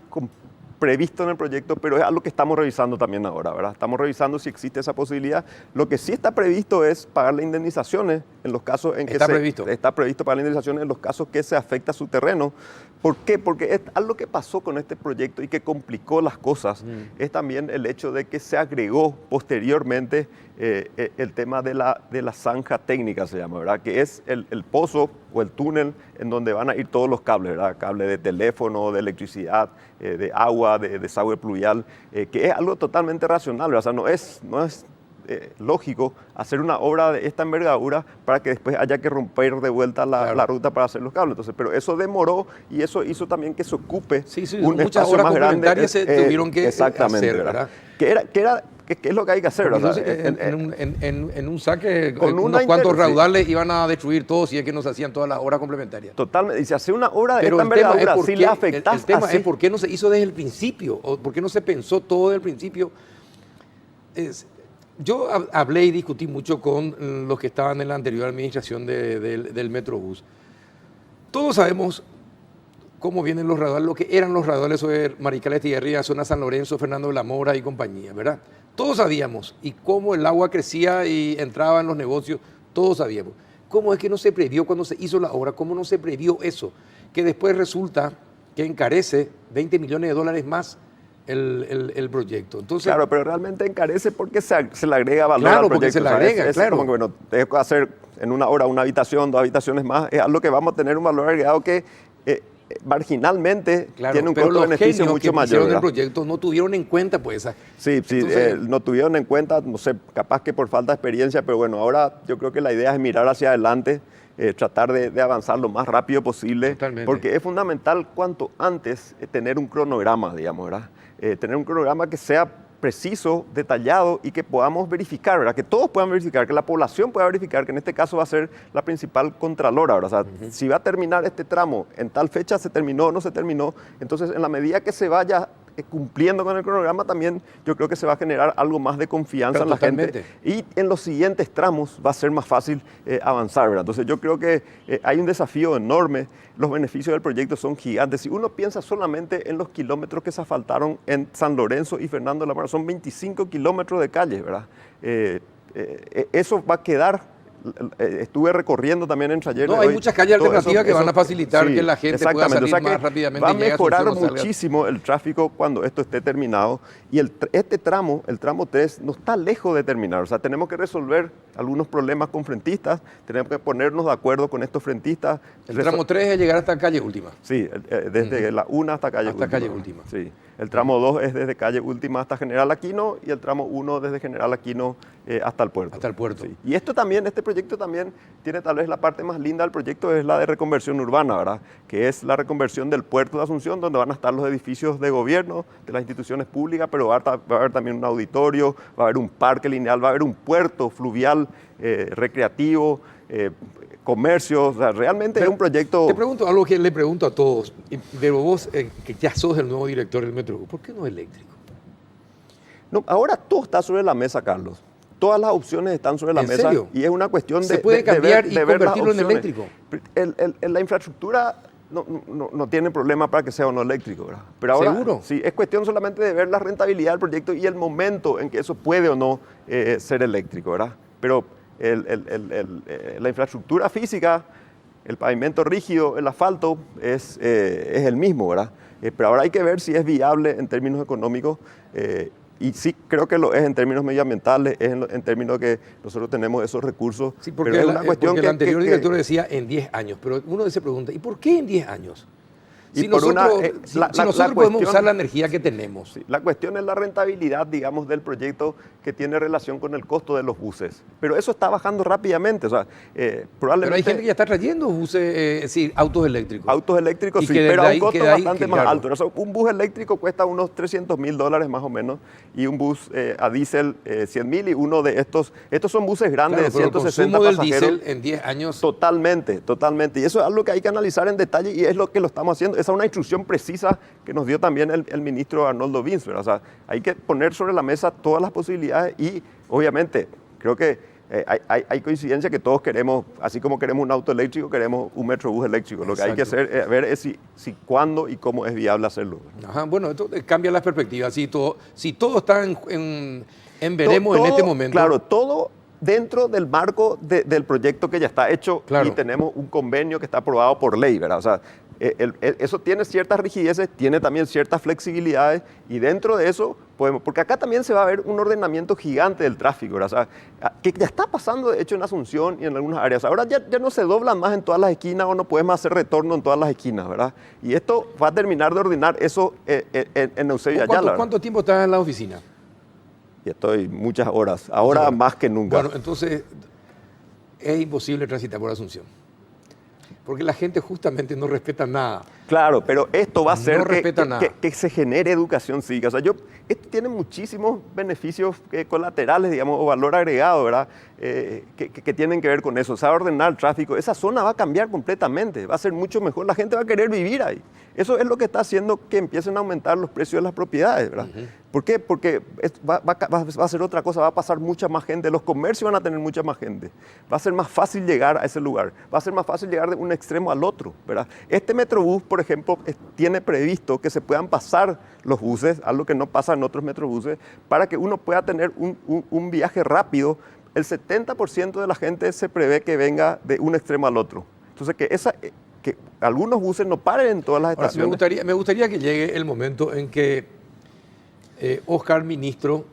previsto en el proyecto, pero es algo que estamos revisando también ahora, ¿verdad? Estamos revisando si existe esa posibilidad. Lo que sí está previsto es pagarle indemnizaciones en los casos en que está previsto pagarle indemnizaciones en los casos que se afecta su terreno. ¿Por qué? Porque es algo que pasó con este proyecto y que complicó las cosas. Es también el hecho de que se agregó posteriormente el tema de la zanja técnica, se llama, ¿verdad? Que es el pozo o el túnel en donde van a ir todos los cables, ¿verdad? Cables de teléfono, de electricidad, de agua, de desagüe pluvial, que es algo totalmente racional, ¿verdad? O sea, no es lógico hacer una obra de esta envergadura para que después haya que romper de vuelta la ruta para hacer los cables. Entonces, pero eso demoró y eso hizo también que se ocupe un espacio más grande. Se tuvieron que exactamente, hacer, ¿verdad? ¿Qué es lo que hay que hacer? Entonces, en un saque, con unos cuantos raudales iban a destruir todo si es que nos hacían todas las obras complementarias. Totalmente. Y si hace una obra de esta envergadura, si le afecta. El tema es por qué no se hizo desde el principio, o por qué no se pensó todo desde el principio. Yo hablé y discutí mucho con los que estaban en la anterior administración del Metrobús. Todos sabemos cómo vienen los raudales, lo que eran los raudales sobre Maricales Tierría, zona San Lorenzo, Fernando de la Mora y compañía, ¿verdad? Todos sabíamos, y cómo el agua crecía y entraba en los negocios, todos sabíamos. ¿Cómo es que no se previó cuando se hizo la obra? ¿Cómo no se previó eso? Que después resulta que encarece $20 millones más el proyecto. Entonces, claro, pero realmente encarece porque se le agrega valor al proyecto. Porque se le agrega, es como que, bueno, tengo que hacer en una hora una habitación, 2 habitaciones más, es algo que vamos a tener un valor agregado que marginalmente Claro, tiene un pero los costo-beneficio genios mucho que mayor. hicieron el ¿verdad? proyecto no tuvieron en cuenta pues esa. Sí, Entonces, no tuvieron en cuenta, no sé, capaz que por falta de experiencia, pero bueno, ahora yo creo que la idea es mirar hacia adelante, tratar de avanzar lo más rápido posible, Totalmente. porque es fundamental cuanto antes tener un cronograma, digamos, ¿verdad? Tener un cronograma que sea preciso, detallado y que podamos verificar, ¿verdad? Que todos puedan verificar, que la población pueda verificar, que en este caso va a ser la principal contralora, ¿verdad? O sea, si va a terminar este tramo en tal fecha, se terminó o no se terminó, entonces en la medida que se vaya cumpliendo con el cronograma también yo creo que se va a generar algo más de confianza Pero en la totalmente. gente y en los siguientes tramos va a ser más fácil avanzar, ¿verdad? Entonces yo creo que hay un desafío enorme, los beneficios del proyecto son gigantes. Si uno piensa solamente en los kilómetros que se asfaltaron en San Lorenzo y Fernando de la Mora, son 25 kilómetros de calle, ¿verdad? Eso va a quedar. Estuve recorriendo también en Talleres. No, hay muchas calles alternativas que van a facilitar que la gente pueda salir o sea más rápidamente. Va a y llegue mejorar Asunción o salga. muchísimo el tráfico cuando esto esté terminado. Y este tramo, el tramo 3, no está lejos de terminar. O sea, tenemos que resolver algunos problemas con frentistas, tenemos que ponernos de acuerdo con estos frentistas. El tramo 3 es llegar hasta calle última. Sí, desde la 1 hasta calle Hasta última. calle última. Sí. El tramo 2 es desde calle última hasta General Aquino y el tramo 1 desde General Aquino hasta el puerto. Hasta el puerto. Sí. Y esto también, este proyecto también tiene tal vez la parte más linda del proyecto, es la de reconversión urbana, ¿verdad? Que es la reconversión del puerto de Asunción, donde van a estar los edificios de gobierno, de las instituciones públicas, pero va a haber también un auditorio, va a haber un parque lineal, va a haber un puerto fluvial recreativo, comercio, o sea, realmente Pero es un proyecto... Te pregunto algo que le pregunto a todos, pero vos que ya sos el nuevo director del Metro, ¿por qué no eléctrico? No, ahora todo está sobre la mesa, Carlos. Todas las opciones están sobre la ¿En mesa serio? y es una cuestión de ¿Se puede cambiar y ver las convertirlo en opciones. eléctrico? La infraestructura no tiene problema para que sea o no eléctrico, ¿verdad? Pero ahora ¿Seguro? sí, es cuestión solamente de ver la rentabilidad del proyecto y el momento en que eso puede o no ser eléctrico, ¿verdad? Pero la infraestructura física, el pavimento rígido, el asfalto es el mismo, ¿verdad? Pero ahora hay que ver si es viable en términos económicos. Y sí, creo que lo es en términos medioambientales, es en términos de que nosotros tenemos esos recursos. Sí, porque, pero es una cuestión porque el anterior que director decía en 10 años, pero uno se pregunta, ¿y por qué en 10 años? Y Si por nosotros, una, si la nosotros podemos cuestión- usar la energía que tenemos. Sí, la cuestión es la rentabilidad, digamos, del proyecto que tiene relación con el costo de los buses. Pero eso está bajando rápidamente. O sea, probablemente Pero hay gente que ya está trayendo buses, es decir, autos eléctricos. autos eléctricos Y sí, que desde pero a un ahí- costo que de ahí- bastante que más claro. alto. O sea, un bus eléctrico cuesta unos $300,000 más o menos y un bus a diésel 100,000 y uno de estos son buses grandes Claro, de pero el 160 consumo del pasajeros. diésel en 10 años. Totalmente, totalmente. Y eso es algo que hay que analizar en detalle y es lo que lo estamos haciendo. Esa es una instrucción precisa que nos dio también el ministro Arnoldo Vince, ¿verdad? O sea, hay que poner sobre la mesa todas las posibilidades y obviamente creo que hay coincidencia que todos queremos, así como queremos un auto eléctrico, queremos un metrobús eléctrico. Lo que hay que Exacto. hacer es ver es si cuándo y cómo es viable hacerlo. Ajá, bueno, esto cambia las perspectivas. Si todo está en veremos en este momento. Claro, todo dentro del marco del proyecto que ya está hecho Claro. y tenemos un convenio que está aprobado por ley, ¿verdad? O sea, eso tiene ciertas rigideces, tiene también ciertas flexibilidades y dentro de eso podemos, porque acá también se va a ver un ordenamiento gigante del tráfico, ¿verdad? O sea, que ya está pasando de hecho en Asunción y en algunas áreas. Ahora ya no se doblan más en todas las esquinas o no puedes más hacer retorno en todas las esquinas, ¿verdad? Y esto va a terminar de ordenar eso en Eusebio Ayala. ¿verdad? ¿Cuánto tiempo estás en la oficina? Y estoy muchas horas, ahora Bueno, más que nunca. Bueno, entonces es imposible transitar por Asunción. Porque la gente justamente no respeta nada. Claro, pero esto va a hacer No respeta nada. que se genere educación cívica. O sea, esto tiene muchísimos beneficios colaterales, digamos, o valor agregado, ¿verdad? Que tienen que ver con eso. Se va a ordenar el tráfico. Esa zona va a cambiar completamente. Va a ser mucho mejor. La gente va a querer vivir ahí. Eso es lo que está haciendo que empiecen a aumentar los precios de las propiedades, ¿verdad? ¿Por qué? Porque va a ser otra cosa. Va a pasar mucha más gente. Los comercios van a tener mucha más gente. Va a ser más fácil llegar a ese lugar. Va a ser más fácil llegar de un extremo al otro, ¿verdad? Este Metrobús, por ejemplo, tiene previsto que se puedan pasar los buses, algo que no pasa en otros Metrobuses, para que uno pueda tener un viaje rápido. El 70% de la gente se prevé que venga de un extremo al otro. Entonces, que algunos buses no paren en todas las Ahora, estaciones. me gustaría que llegue el momento en que Oscar, ministro,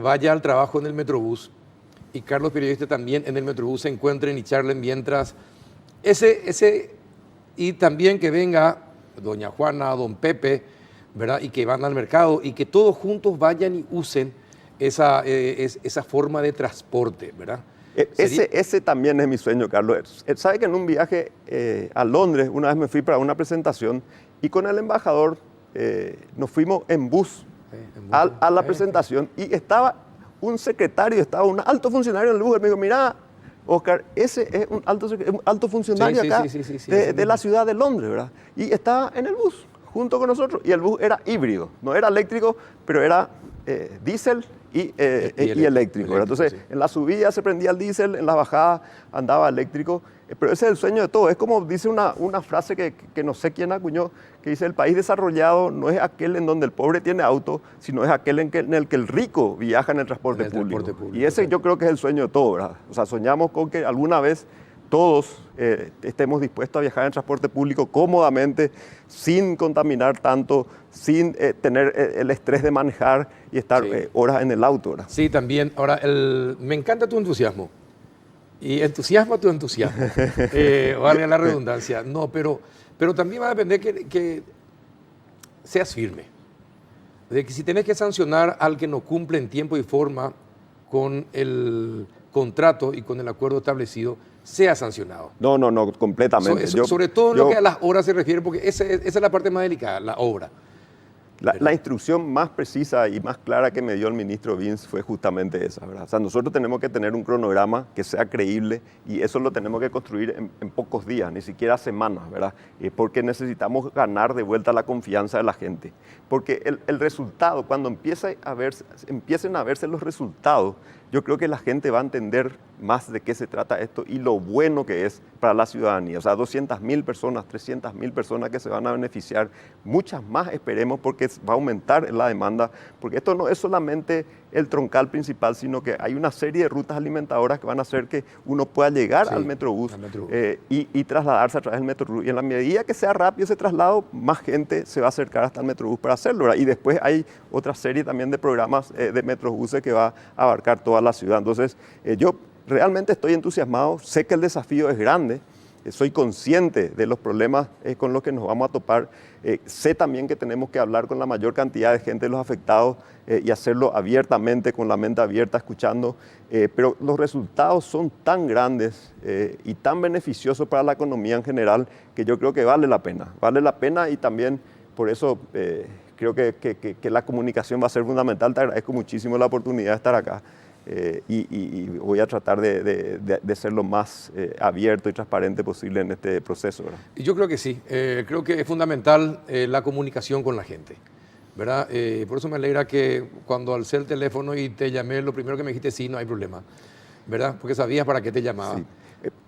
vaya al trabajo en el Metrobús y Carlos, periodista, también en el Metrobús se encuentren y charlen mientras y también que venga doña Juana, don Pepe, ¿verdad? Y que van al mercado y que todos juntos vayan y usen esa forma de transporte, ¿verdad? Ese también es mi sueño, Carlos. Sabe que en un viaje a Londres, una vez me fui para una presentación y con el embajador nos fuimos en bus a la presentación y estaba un secretario, estaba un alto funcionario en el bus. Él me dijo, mira, Oscar, ese es un alto funcionario acá de la ciudad de Londres, ¿verdad? Y estaba en el bus junto con nosotros y el bus era híbrido, no era eléctrico, pero era diésel y eléctrico. ¿Verdad? Entonces, en la subida se prendía el diésel, en la bajada andaba eléctrico, pero ese es el sueño de todo. Es como dice una frase que no sé quién acuñó, que dice, el país desarrollado no es aquel en donde el pobre tiene auto, sino es aquel en el que el rico viaja en el transporte público. Y ese yo creo que es el sueño de todo, ¿verdad? O sea, soñamos con que alguna vez todos estemos dispuestos a viajar en transporte público cómodamente, sin contaminar tanto, sin tener el estrés de manejar y estar horas en el auto, ¿verdad? Sí, también. Ahora, me encanta tu entusiasmo. Y entusiasma tu entusiasmo. Valga la redundancia. No, pero también va a depender que seas firme. De que si tenés que sancionar al que no cumple en tiempo y forma con el contrato y con el acuerdo establecido, sea sancionado. No, completamente. Sobre todo en lo que a las horas se refiere, porque esa es la parte más delicada, la obra. La instrucción más precisa y más clara que me dio el ministro Vince fue justamente esa, ¿verdad? O sea, nosotros tenemos que tener un cronograma que sea creíble y eso lo tenemos que construir en pocos días, ni siquiera semanas, ¿verdad? Porque necesitamos ganar de vuelta la confianza de la gente. Porque el resultado, cuando empiecen a verse los resultados, yo creo que la gente va a entender más de qué se trata esto y lo bueno que es para la ciudadanía. O sea, 200.000 personas, 300.000 personas que se van a beneficiar, muchas más esperemos porque va a aumentar la demanda, porque esto no es solamente el troncal principal, sino que hay una serie de rutas alimentadoras que van a hacer que uno pueda llegar al Metrobús y trasladarse a través del Metrobús. Y en la medida que sea rápido ese traslado, más gente se va a acercar hasta el Metrobús para hacerlo, ¿verdad? Y después hay otra serie también de programas de Metrobuses que va a abarcar toda la ciudad. Entonces, yo realmente estoy entusiasmado, sé que el desafío es grande, soy consciente de los problemas con los que nos vamos a topar, sé también que tenemos que hablar con la mayor cantidad de gente de los afectados y hacerlo abiertamente, con la mente abierta, escuchando, pero los resultados son tan grandes y tan beneficiosos para la economía en general que yo creo que vale la pena y también por eso creo que la comunicación va a ser fundamental. Te agradezco muchísimo la oportunidad de estar acá. Y voy a tratar de ser lo más abierto y transparente posible en este proceso, ¿verdad? Yo creo que sí, creo que es fundamental la comunicación con la gente, ¿verdad? Por eso me alegra que cuando alcé el teléfono y te llamé, lo primero que me dijiste, sí, no hay problema, ¿verdad? Porque sabías para qué te llamaba. Sí.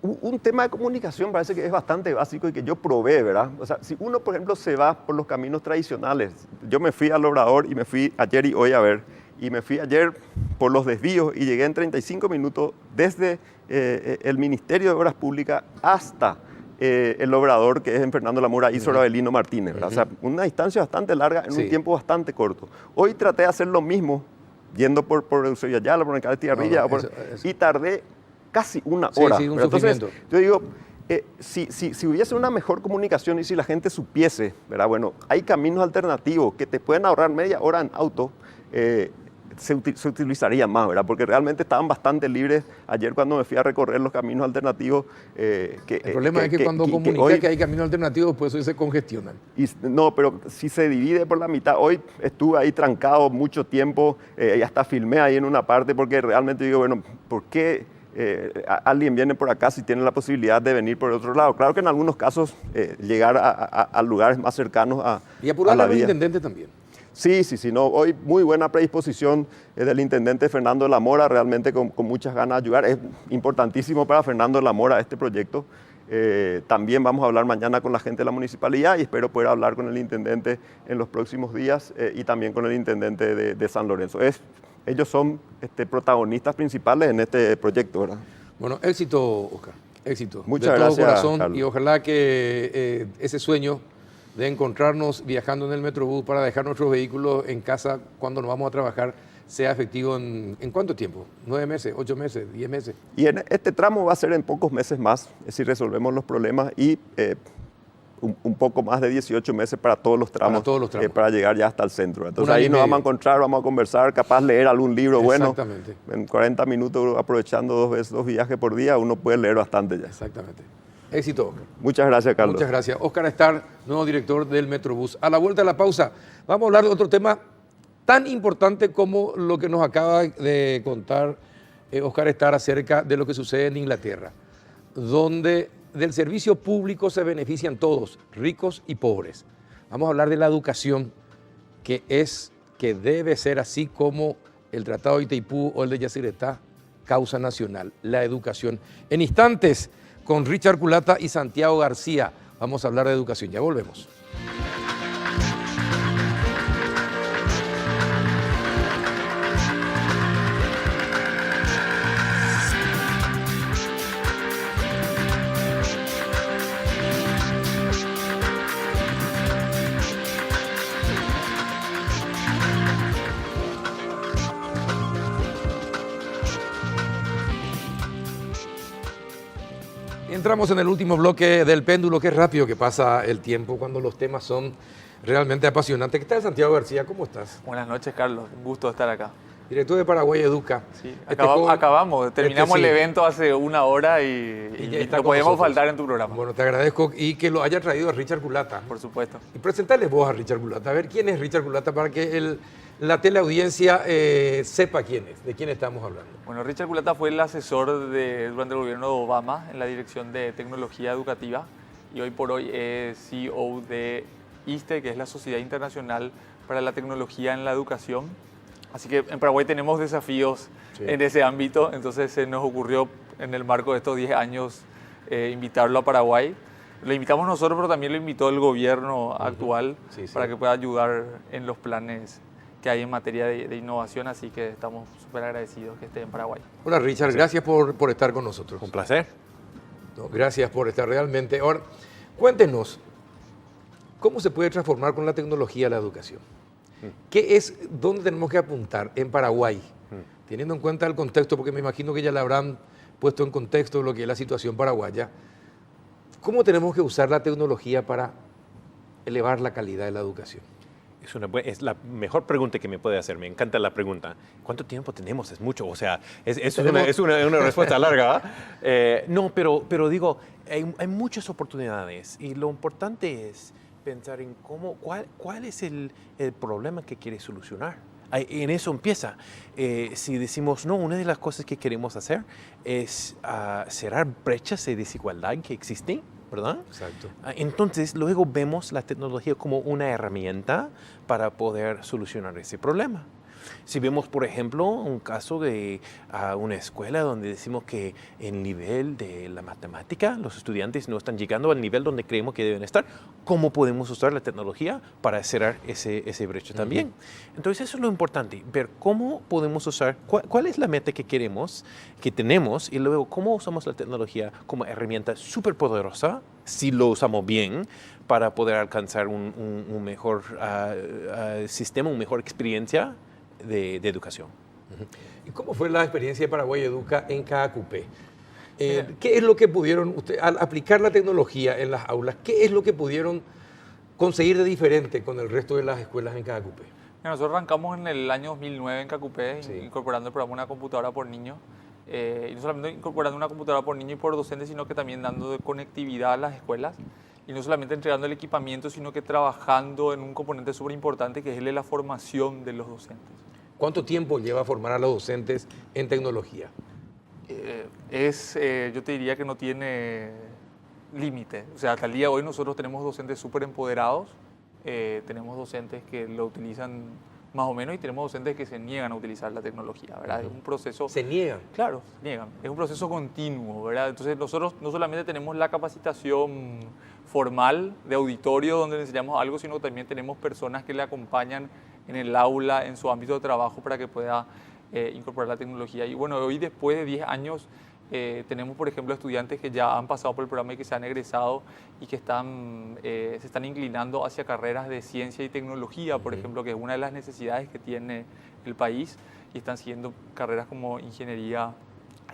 Un tema de comunicación parece que es bastante básico y que yo probé, ¿verdad? O sea, si uno, por ejemplo, se va por los caminos tradicionales, yo me fui al Obrador y me fui ayer y hoy a ver, y me fui ayer por los desvíos y llegué en 35 minutos desde el Ministerio de Obras Públicas hasta el Obrador, que es en Fernando Lamora y Sorabelino Martínez, ¿verdad? O sea, una distancia bastante larga en un tiempo bastante corto. Hoy traté de hacer lo mismo, yendo por Eusebio Ayala, por el Tiarrilla, y tardé casi una hora. Sí, un Entonces, yo digo, si hubiese una mejor comunicación y si la gente supiese, ¿verdad? Bueno, hay caminos alternativos que te pueden ahorrar media hora en auto, se utilizarían más, ¿verdad? Porque realmente estaban bastante libres. Ayer cuando me fui a recorrer los caminos alternativos... el problema es que cuando comunicas que hay caminos alternativos, pues hoy se congestionan. No, pero si se divide por la mitad, hoy estuve ahí trancado mucho tiempo, y hasta filmé ahí en una parte, porque realmente digo, bueno, ¿por qué alguien viene por acá si tiene la posibilidad de venir por otro lado? Claro que en algunos casos llegar a lugares más cercanos a y apurar la al vía. Intendente también. Sí, no, hoy muy buena predisposición del intendente Fernando de la Mora, realmente con muchas ganas de ayudar. Es importantísimo para Fernando de la Mora este proyecto. También vamos a hablar mañana con la gente de la municipalidad y espero poder hablar con el intendente en los próximos días y también con el intendente de San Lorenzo. Ellos son protagonistas principales en este proyecto, ¿verdad? Bueno, éxito, Oscar, éxito. Muchas gracias, de todo gracias, corazón, Carlos. y ojalá que ese sueño de encontrarnos viajando en el Metrobús para dejar nuestros vehículos en casa cuando nos vamos a trabajar sea efectivo en ¿cuánto tiempo? ¿9 meses, 8 meses, 10 meses? Y en este tramo va a ser en pocos meses más, si resolvemos los problemas y un poco más de 18 meses para todos los tramos, Para todos los tramos. para llegar ya hasta el centro. Entonces Un año ahí y nos vamos a medio. encontrar, vamos a conversar, capaz leer algún libro bueno. Exactamente. En 40 minutos, aprovechando 2 veces 2 viajes por día, uno puede leer bastante ya. Exactamente. Éxito, Oscar. Muchas gracias, Carlos. Muchas gracias. Oscar Estar, nuevo director del Metrobús. A la vuelta de la pausa, vamos a hablar de otro tema tan importante como lo que nos acaba de contar Oscar Estar acerca de lo que sucede en Inglaterra, donde del servicio público se benefician todos, ricos y pobres. Vamos a hablar de la educación, que debe ser así como el Tratado de Itaipú o el de Yacyretá, causa nacional, la educación. En instantes, con Richard Culata y Santiago García, vamos a hablar de educación. Ya volvemos. Entramos en el último bloque del péndulo. Qué rápido que pasa el tiempo cuando los temas son realmente apasionantes. ¿Qué tal, Santiago García? ¿Cómo estás? Buenas noches, Carlos. Un gusto estar acá. Director de Paraguay Educa. Sí, joven- acabamos. Terminamos sí. el evento hace 1 hora Y y ya está no con podíamos nosotros. faltar en tu programa. Bueno, te agradezco y que lo haya traído a Richard Culata. Por supuesto. Y presentarles vos a Richard Culata. A ver quién es Richard Culata para que la teleaudiencia sepa quién es, de quién estamos hablando. Bueno, Richard Culata fue el asesor durante el gobierno de Obama en la Dirección de Tecnología Educativa y hoy por hoy es CEO de ISTE, que es la Sociedad Internacional para la Tecnología en la Educación. Así que en Paraguay tenemos desafíos en ese ámbito, entonces se nos ocurrió en el marco de estos 10 años invitarlo a Paraguay. Lo invitamos nosotros, pero también lo invitó el gobierno actual para que pueda ayudar en los planes que hay en materia de innovación, así que estamos súper agradecidos que esté en Paraguay. Hola Richard, gracias por estar con nosotros. Un placer. No, gracias por estar realmente. Ahora, cuéntenos, ¿cómo se puede transformar con la tecnología la educación? ¿Dónde tenemos que apuntar en Paraguay? Teniendo en cuenta el contexto, porque me imagino que ya le habrán puesto en contexto lo que es la situación paraguaya. ¿Cómo tenemos que usar la tecnología para elevar la calidad de la educación? Es la mejor pregunta que me puede hacer. Me encanta la pregunta. ¿Cuánto tiempo tenemos? Es mucho. O sea, es una respuesta larga. No, pero digo, hay muchas oportunidades y lo importante es pensar en cuál es el problema que quieres solucionar. En eso empieza. Si decimos, no, una de las cosas que queremos hacer es cerrar brechas de desigualdad que existen, ¿verdad? Exacto. Entonces, luego vemos la tecnología como una herramienta para poder solucionar ese problema. Si vemos, por ejemplo, un caso de una escuela donde decimos que el nivel de la matemática, los estudiantes no están llegando al nivel donde creemos que deben estar, ¿cómo podemos usar la tecnología para cerrar ese brecha también? Entonces, eso es lo importante, ver cómo podemos usar, cuál es la meta que queremos, que tenemos, y luego cómo usamos la tecnología como herramienta súper poderosa, si lo usamos bien, para poder alcanzar un mejor sistema, una mejor experiencia de educación. ¿Y cómo fue la experiencia de Paraguay Educa en KQP? ¿Qué es lo que pudieron, al aplicar la tecnología en las aulas, qué es lo que pudieron conseguir de diferente con el resto de las escuelas en KQP? Nosotros arrancamos en el año 2009 en KQP, Sí. incorporando el programa Una Computadora por Niño. Y no solamente incorporando una computadora por niño y por docente, sino que también dando de conectividad a las escuelas. Y no solamente entregando el equipamiento, sino que trabajando en un componente súper importante que es el de la formación de los docentes. ¿Cuánto tiempo lleva formar a los docentes en tecnología? Yo te diría que no tiene límite. O sea, hasta el día de hoy nosotros tenemos docentes súper empoderados, tenemos docentes que lo utilizan más o menos y tenemos docentes que se niegan a utilizar la tecnología, ¿verdad? Es un proceso... ¿Se niegan? Claro, se niegan. Es un proceso continuo, ¿verdad? Entonces nosotros no solamente tenemos la capacitación formal de auditorio donde le enseñamos algo, sino que también tenemos personas que le acompañan en el aula, en su ámbito de trabajo para que pueda incorporar la tecnología. Y bueno, hoy después de 10 años tenemos, por ejemplo, estudiantes que ya han pasado por el programa y que se han egresado y que se están inclinando hacia carreras de ciencia y tecnología, por ejemplo, que es una de las necesidades que tiene el país, y están siguiendo carreras como ingeniería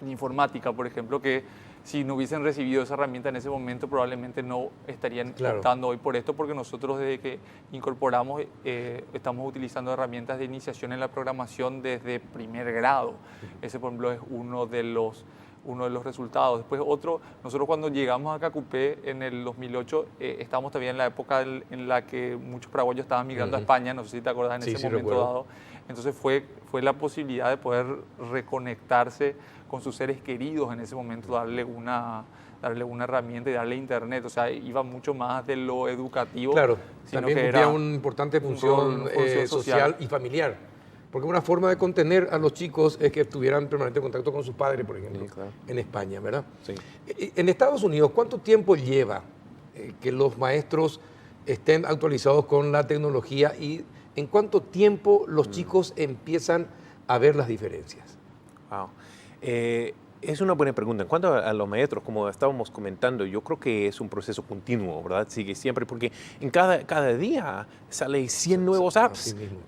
en informática, por ejemplo, que si no hubiesen recibido esa herramienta en ese momento, probablemente no estarían Claro. optando hoy por esto, porque nosotros desde que incorporamos estamos utilizando herramientas de iniciación en la programación desde primer grado. Ese, por ejemplo, es uno de los resultados. Después otro, nosotros cuando llegamos a Cacupé en el 2008, estábamos todavía en la época en la que muchos paraguayos estaban migrando a España, no sé si te acordás, en Sí, ese sí, momento recuerdo. dado. Entonces fue la posibilidad de poder reconectarse con sus seres queridos en ese momento, darle una herramienta y darle internet. O sea, iba mucho más de lo educativo. Claro, sino también que cumplía era una importante un función, rol, función social y familiar. Porque una forma de contener a los chicos es que estuvieran permanente contacto con sus padres, por ejemplo, Sí, claro. en España, ¿verdad? Sí. En Estados Unidos, ¿cuánto tiempo lleva que los maestros estén actualizados con la tecnología y en cuánto tiempo los chicos empiezan a ver las diferencias? Wow. Es una buena pregunta. En cuanto a los maestros, como estábamos comentando, yo creo que es un proceso continuo, ¿verdad? Sigue siempre, porque en cada día salen 100 nuevos Así apps, mismo.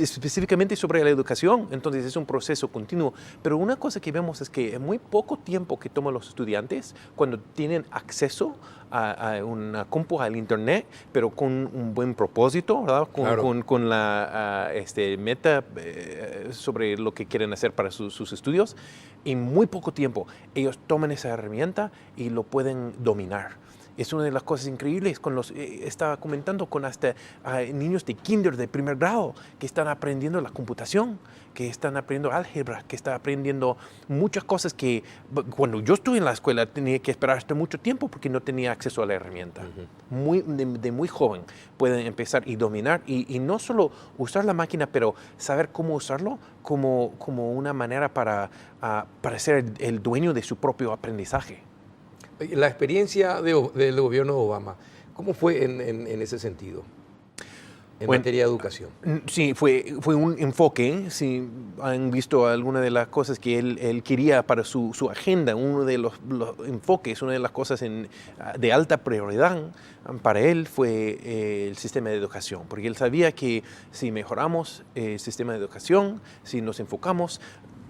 específicamente sobre la educación. Entonces es un proceso continuo. Pero una cosa que vemos es que en muy poco tiempo que toman los estudiantes, cuando tienen acceso a una compu, al internet, pero con un buen propósito, ¿verdad? Claro. Con la meta sobre lo que quieren hacer para sus estudios. En muy poco tiempo ellos toman esa herramienta y lo pueden dominar. Es una de las cosas increíbles. Estaba comentando con hasta niños de kinder, de primer grado, que están aprendiendo la computación, que están aprendiendo álgebra, que están aprendiendo muchas cosas que cuando yo estuve en la escuela tenía que esperar hasta mucho tiempo porque no tenía acceso a la herramienta. De muy joven pueden empezar y dominar y no solo usar la máquina, pero saber cómo usarlo como una manera para ser el dueño de su propio aprendizaje. La experiencia del gobierno de Obama, ¿cómo fue en ese sentido? En Bueno, materia de educación. Sí, fue un enfoque. Si han visto alguna de las cosas que él quería para su agenda, uno de los enfoques, una de las cosas de alta prioridad para él fue el sistema de educación, porque él sabía que si mejoramos el sistema de educación, si nos enfocamos,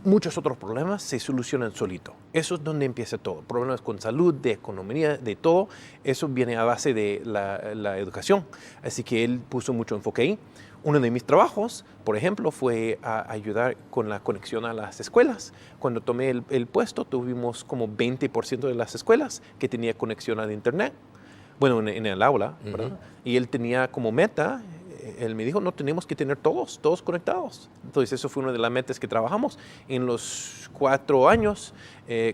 muchos otros problemas se solucionan solito. Eso es donde empieza todo. Problemas con salud, de economía, de todo. Eso viene a base de la educación. Así que él puso mucho enfoque ahí. Uno de mis trabajos, por ejemplo, fue a ayudar con la conexión a las escuelas. Cuando tomé el puesto, tuvimos como 20% de las escuelas que tenía conexión al internet. Bueno, en el aula, ¿verdad? Y él tenía como meta, él me dijo, no, tenemos que tener todos conectados. Entonces, eso fue una de las metas que trabajamos. En los 4 años,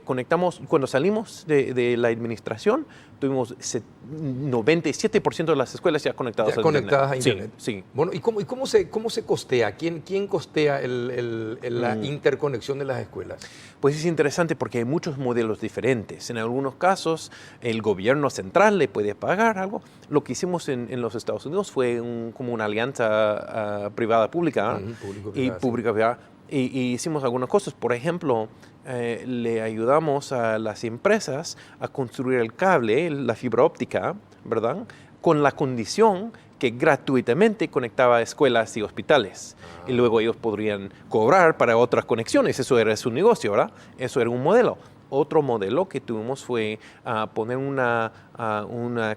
conectamos, cuando salimos de la administración, tuvimos 97% de las escuelas ya conectadas Ya a conectadas a internet. internet. Sí. Bueno, ¿y cómo se costea? ¿Quién costea la interconexión de las escuelas? Pues es interesante porque hay muchos modelos diferentes. En algunos casos, el gobierno central le puede pagar algo. Lo que hicimos en los Estados Unidos fue como una alianza privada-pública y pública-privada. Y hicimos algunas cosas. Por ejemplo, le ayudamos a las empresas a construir el cable, la fibra óptica, ¿verdad? Con la condición que gratuitamente conectaba a escuelas y hospitales. Y luego ellos podrían cobrar para otras conexiones. Eso era su negocio, ¿verdad? Eso era un modelo. Otro modelo que tuvimos fue poner una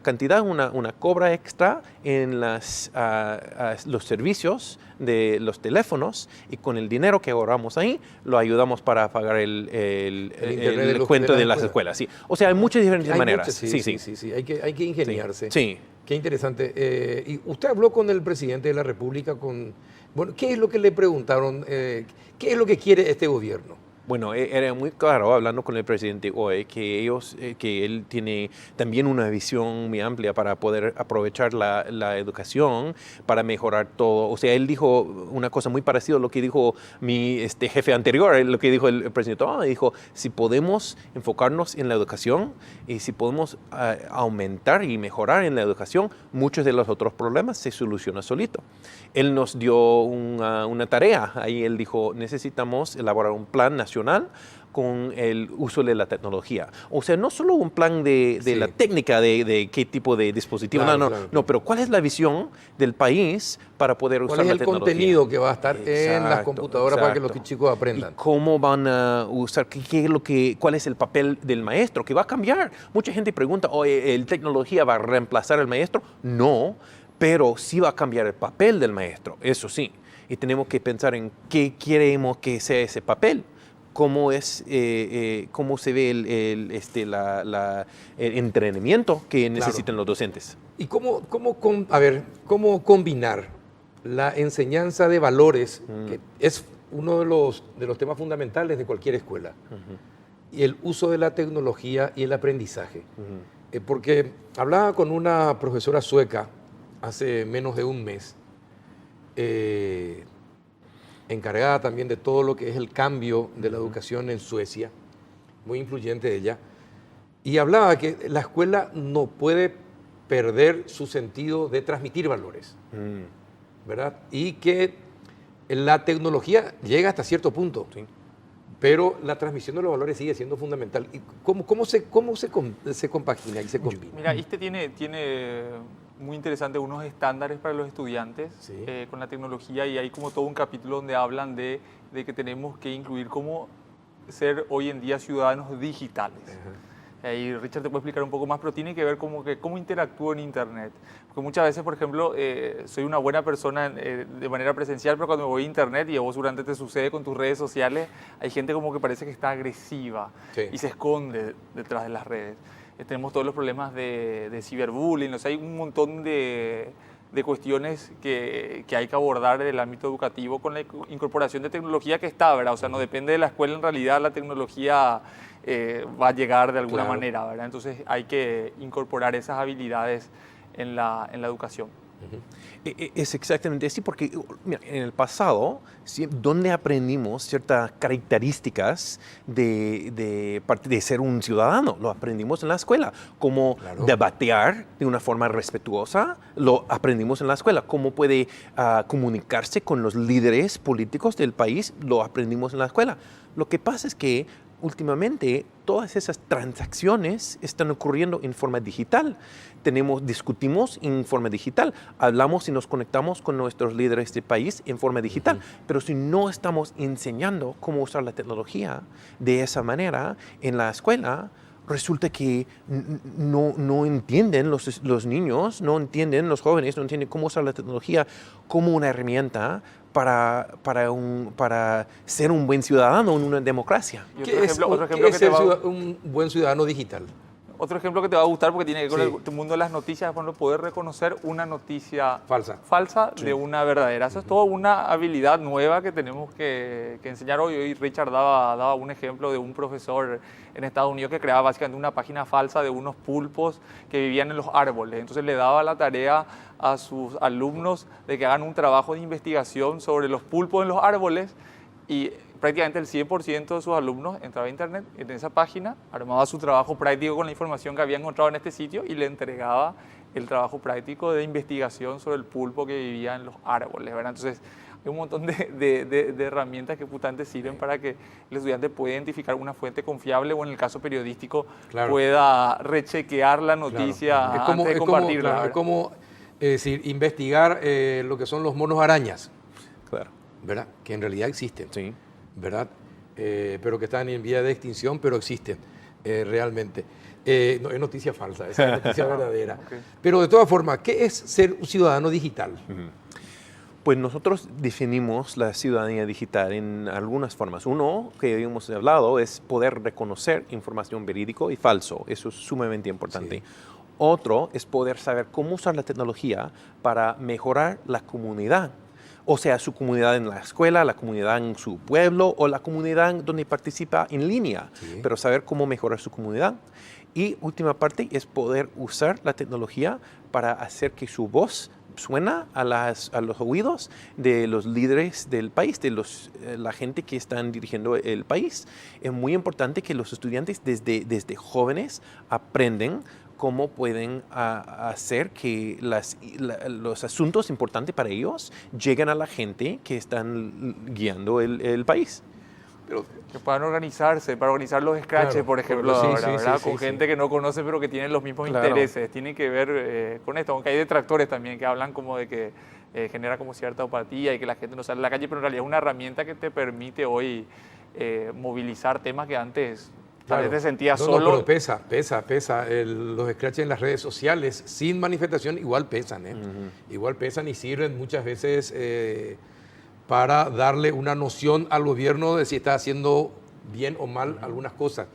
cantidad, una cobra extra en los servicios de los teléfonos, y con el dinero que ahorramos ahí lo ayudamos para pagar el cuento de las escuelas. Sí. O sea, hay muchas diferentes maneras. Sí. Hay que ingeniarse. Sí. Qué interesante. Y usted habló con el presidente de la República, bueno, ¿qué es lo que le preguntaron? ¿Qué es lo que quiere este gobierno? Bueno, era muy claro hablando con el presidente hoy que él tiene también una visión muy amplia para poder aprovechar la educación para mejorar todo. O sea, él dijo una cosa muy parecida a lo que dijo mi jefe anterior, lo que dijo el presidente Obama. Dijo, si podemos enfocarnos en la educación y si podemos aumentar y mejorar en la educación, muchos de los otros problemas se solucionan solito. Él nos dio una tarea. Ahí él dijo, necesitamos elaborar un plan nacional con el uso de la tecnología. O sea, no solo un plan de Sí. la técnica de qué tipo de dispositivo, Claro, no, claro. pero ¿cuál es la visión del país para poder usar ¿Cuál es la el tecnología? contenido que va a estar en las Exacto, computadoras para que los exacto. chicos aprendan? ¿Y cómo van a usar? ¿Cuál es el papel del maestro? ¿Que va a cambiar? Mucha gente pregunta, oye, ¿la tecnología va a reemplazar al maestro? No, pero sí va a cambiar el papel del maestro, eso sí. Y tenemos que pensar en qué queremos que sea ese papel. Cómo se ve el entrenamiento que necesitan los docentes. ¿Y cómo combinar la enseñanza de valores, que es uno de los temas fundamentales de cualquier escuela, y el uso de la tecnología y el aprendizaje? Porque hablaba con una profesora sueca hace menos de un mes, encargada también de todo lo que es el cambio de la educación en Suecia, muy influyente ella, y hablaba que la escuela no puede perder su sentido de transmitir valores, ¿verdad? Y que la tecnología llega hasta cierto punto, Sí. pero la transmisión de los valores sigue siendo fundamental. ¿Y cómo se compagina y se combina? Mira, tiene muy interesante unos estándares para los estudiantes Sí. con la tecnología, y hay como todo un capítulo donde hablan de que tenemos que incluir cómo ser hoy en día ciudadanos digitales. Ahí Richard te puede explicar un poco más, pero tiene que ver cómo interactúo en Internet. Porque muchas veces, por ejemplo, soy una buena persona de manera presencial, pero cuando me voy a Internet, y a vos seguramente te sucede con tus redes sociales, hay gente como que parece que está agresiva, Sí. y se esconde detrás de las redes. Tenemos todos los problemas de ciberbullying, o sea, hay un montón de cuestiones que hay que abordar en el ámbito educativo con la incorporación de tecnología que está, ¿verdad? O sea, no depende de la escuela, en realidad la tecnología va a llegar de alguna Claro. manera, ¿verdad? Entonces hay que incorporar esas habilidades en la educación. Es exactamente así, porque mira, en el pasado, donde aprendimos ciertas características de ser un ciudadano, lo aprendimos en la escuela, como Claro. debatear de una forma respetuosa, lo aprendimos en la escuela, cómo puede comunicarse con los líderes políticos del país, lo aprendimos en la escuela. Lo que pasa es que últimamente todas esas transacciones están ocurriendo en forma digital. Discutimos en forma digital, hablamos y nos conectamos con nuestros líderes del país en forma digital, pero si no estamos enseñando cómo usar la tecnología de esa manera en la escuela, resulta que no entienden los niños, no entienden los jóvenes, no entienden cómo usar la tecnología como una herramienta para ser un buen ciudadano en una democracia. Y ¿Qué es ser un buen ciudadano digital? Otro ejemplo que te va a gustar, porque tiene que ver con Sí. el mundo de las noticias, es cuando poder reconocer una noticia Falsa. de una verdadera. Eso es toda una habilidad nueva que tenemos que enseñar hoy. Hoy Richard daba un ejemplo de un profesor en Estados Unidos que creaba básicamente una página falsa de unos pulpos que vivían en los árboles. Entonces le daba la tarea a sus alumnos de que hagan un trabajo de investigación sobre los pulpos en los árboles, y prácticamente el 100% de sus alumnos entraba a internet, en esa página, armaba su trabajo práctico con la información que había encontrado en este sitio y le entregaba el trabajo práctico de investigación sobre el pulpo que vivía en los árboles, ¿verdad? Entonces, hay un montón de herramientas que justamente sirven para que el estudiante pueda identificar una fuente confiable, o en el caso periodístico, Claro. pueda rechequear la noticia antes de compartirla. Es ¿verdad? como decir, investigar lo que son los monos arañas, Claro. ¿verdad? Que en realidad existen, Sí. ¿verdad? Pero que están en vía de extinción, pero existen realmente. No es noticia falsa, es noticia verdadera. Ok. Pero de todas formas, ¿qué es ser un ciudadano digital? Pues nosotros definimos la ciudadanía digital en algunas formas. Uno, que hemos hablado, es poder reconocer información verídico y falso. Eso es sumamente importante. Sí. Otro es poder saber cómo usar la tecnología para mejorar la comunidad. O sea, su comunidad en la escuela, la comunidad en su pueblo o la comunidad donde participa en línea. Sí. Pero saber cómo mejorar su comunidad. Y última parte es poder usar la tecnología para hacer que su voz suena a los oídos de los líderes del país, de la gente que están dirigiendo el país. Es muy importante que los estudiantes desde jóvenes aprenden cómo pueden hacer que los asuntos importantes para ellos lleguen a la gente que están guiando el país. Pero, Que puedan organizarse, para organizar los scratches, Claro, por ejemplo, sí, ahora, sí, ¿verdad? sí, Con sí, gente que no conoce pero que tienen los mismos Claro. intereses. Tiene que ver con esto, aunque hay detractores también que hablan como de que genera como cierta apatía y que la gente no sale a la calle, pero en realidad es una herramienta que te permite hoy movilizar temas que antes tal vez te sentías no, solo. No, pero pesa. Los scratches en las redes sociales sin manifestación igual pesan, ¿eh? Igual pesan y sirven muchas veces para darle una noción al gobierno de si está haciendo bien o mal algunas cosas.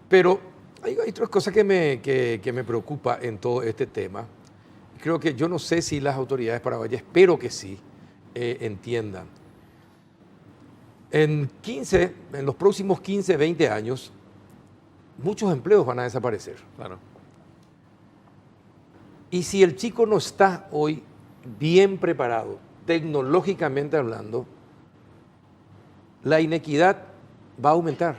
Pero hay otras cosas que me preocupa en todo este tema. Creo que yo no sé si las autoridades paraguayas, espero que sí, entiendan. En los próximos 15, 20 años, muchos empleos van a desaparecer. Claro. Y si el chico no está hoy bien preparado, tecnológicamente hablando, la inequidad va a aumentar.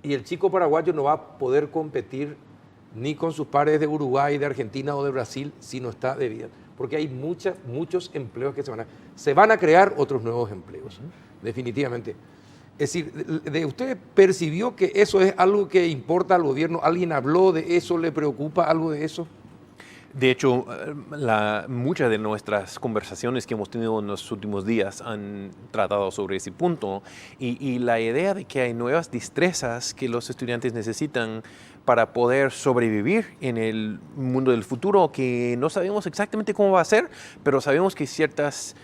Y el chico paraguayo no va a poder competir ni con sus pares de Uruguay, de Argentina o de Brasil si no está de vida. Porque hay muchos empleos que se van a crear otros nuevos empleos, definitivamente. Es decir, ¿usted percibió que eso es algo que importa al gobierno? ¿Alguien habló de eso? ¿Le preocupa algo de eso? De hecho, muchas de nuestras conversaciones que hemos tenido en los últimos días han tratado sobre ese punto y la idea de que hay nuevas destrezas que los estudiantes necesitan para poder sobrevivir en el mundo del futuro, que no sabemos exactamente cómo va a ser, pero sabemos que ciertas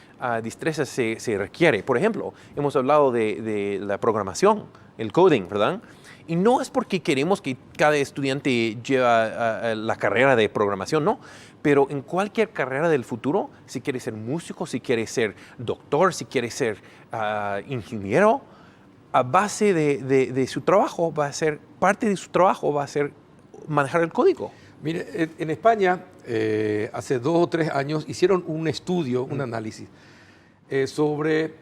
destrezas se requiere. Por ejemplo, hemos hablado de la programación, el coding, ¿verdad? Y no es porque queremos que cada estudiante lleve la carrera de programación, no. Pero en cualquier carrera del futuro, si quiere ser músico, si quiere ser doctor, si quiere ser ingeniero, a base de su trabajo va a ser, parte de su trabajo va a ser manejar el código. Mire, en España, hace 2 o 3 años, hicieron un estudio, un análisis, sobre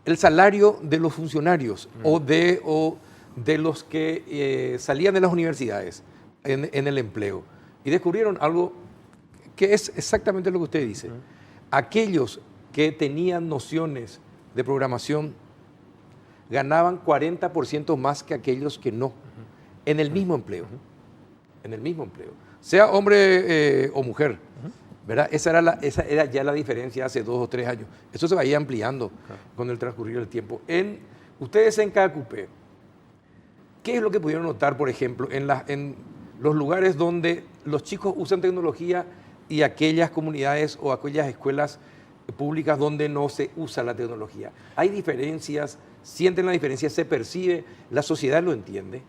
el salario de los funcionarios o de los que salían de las universidades en el empleo. Y descubrieron algo que es exactamente lo que usted dice. Aquellos que tenían nociones de programación ganaban 40% más que aquellos que no, en el mismo empleo. En el mismo empleo. Sea hombre o mujer. ¿Verdad? Esa era ya la diferencia hace 2 o 3 años. Eso se va a ir ampliando con el transcurrir del tiempo. Ustedes en KQP, ¿qué es lo que pudieron notar, por ejemplo, en los lugares donde los chicos usan tecnología y aquellas comunidades o aquellas escuelas públicas donde no se usa la tecnología? ¿Hay diferencias? ¿Sienten la diferencia? ¿Se percibe? ¿La sociedad lo entiende?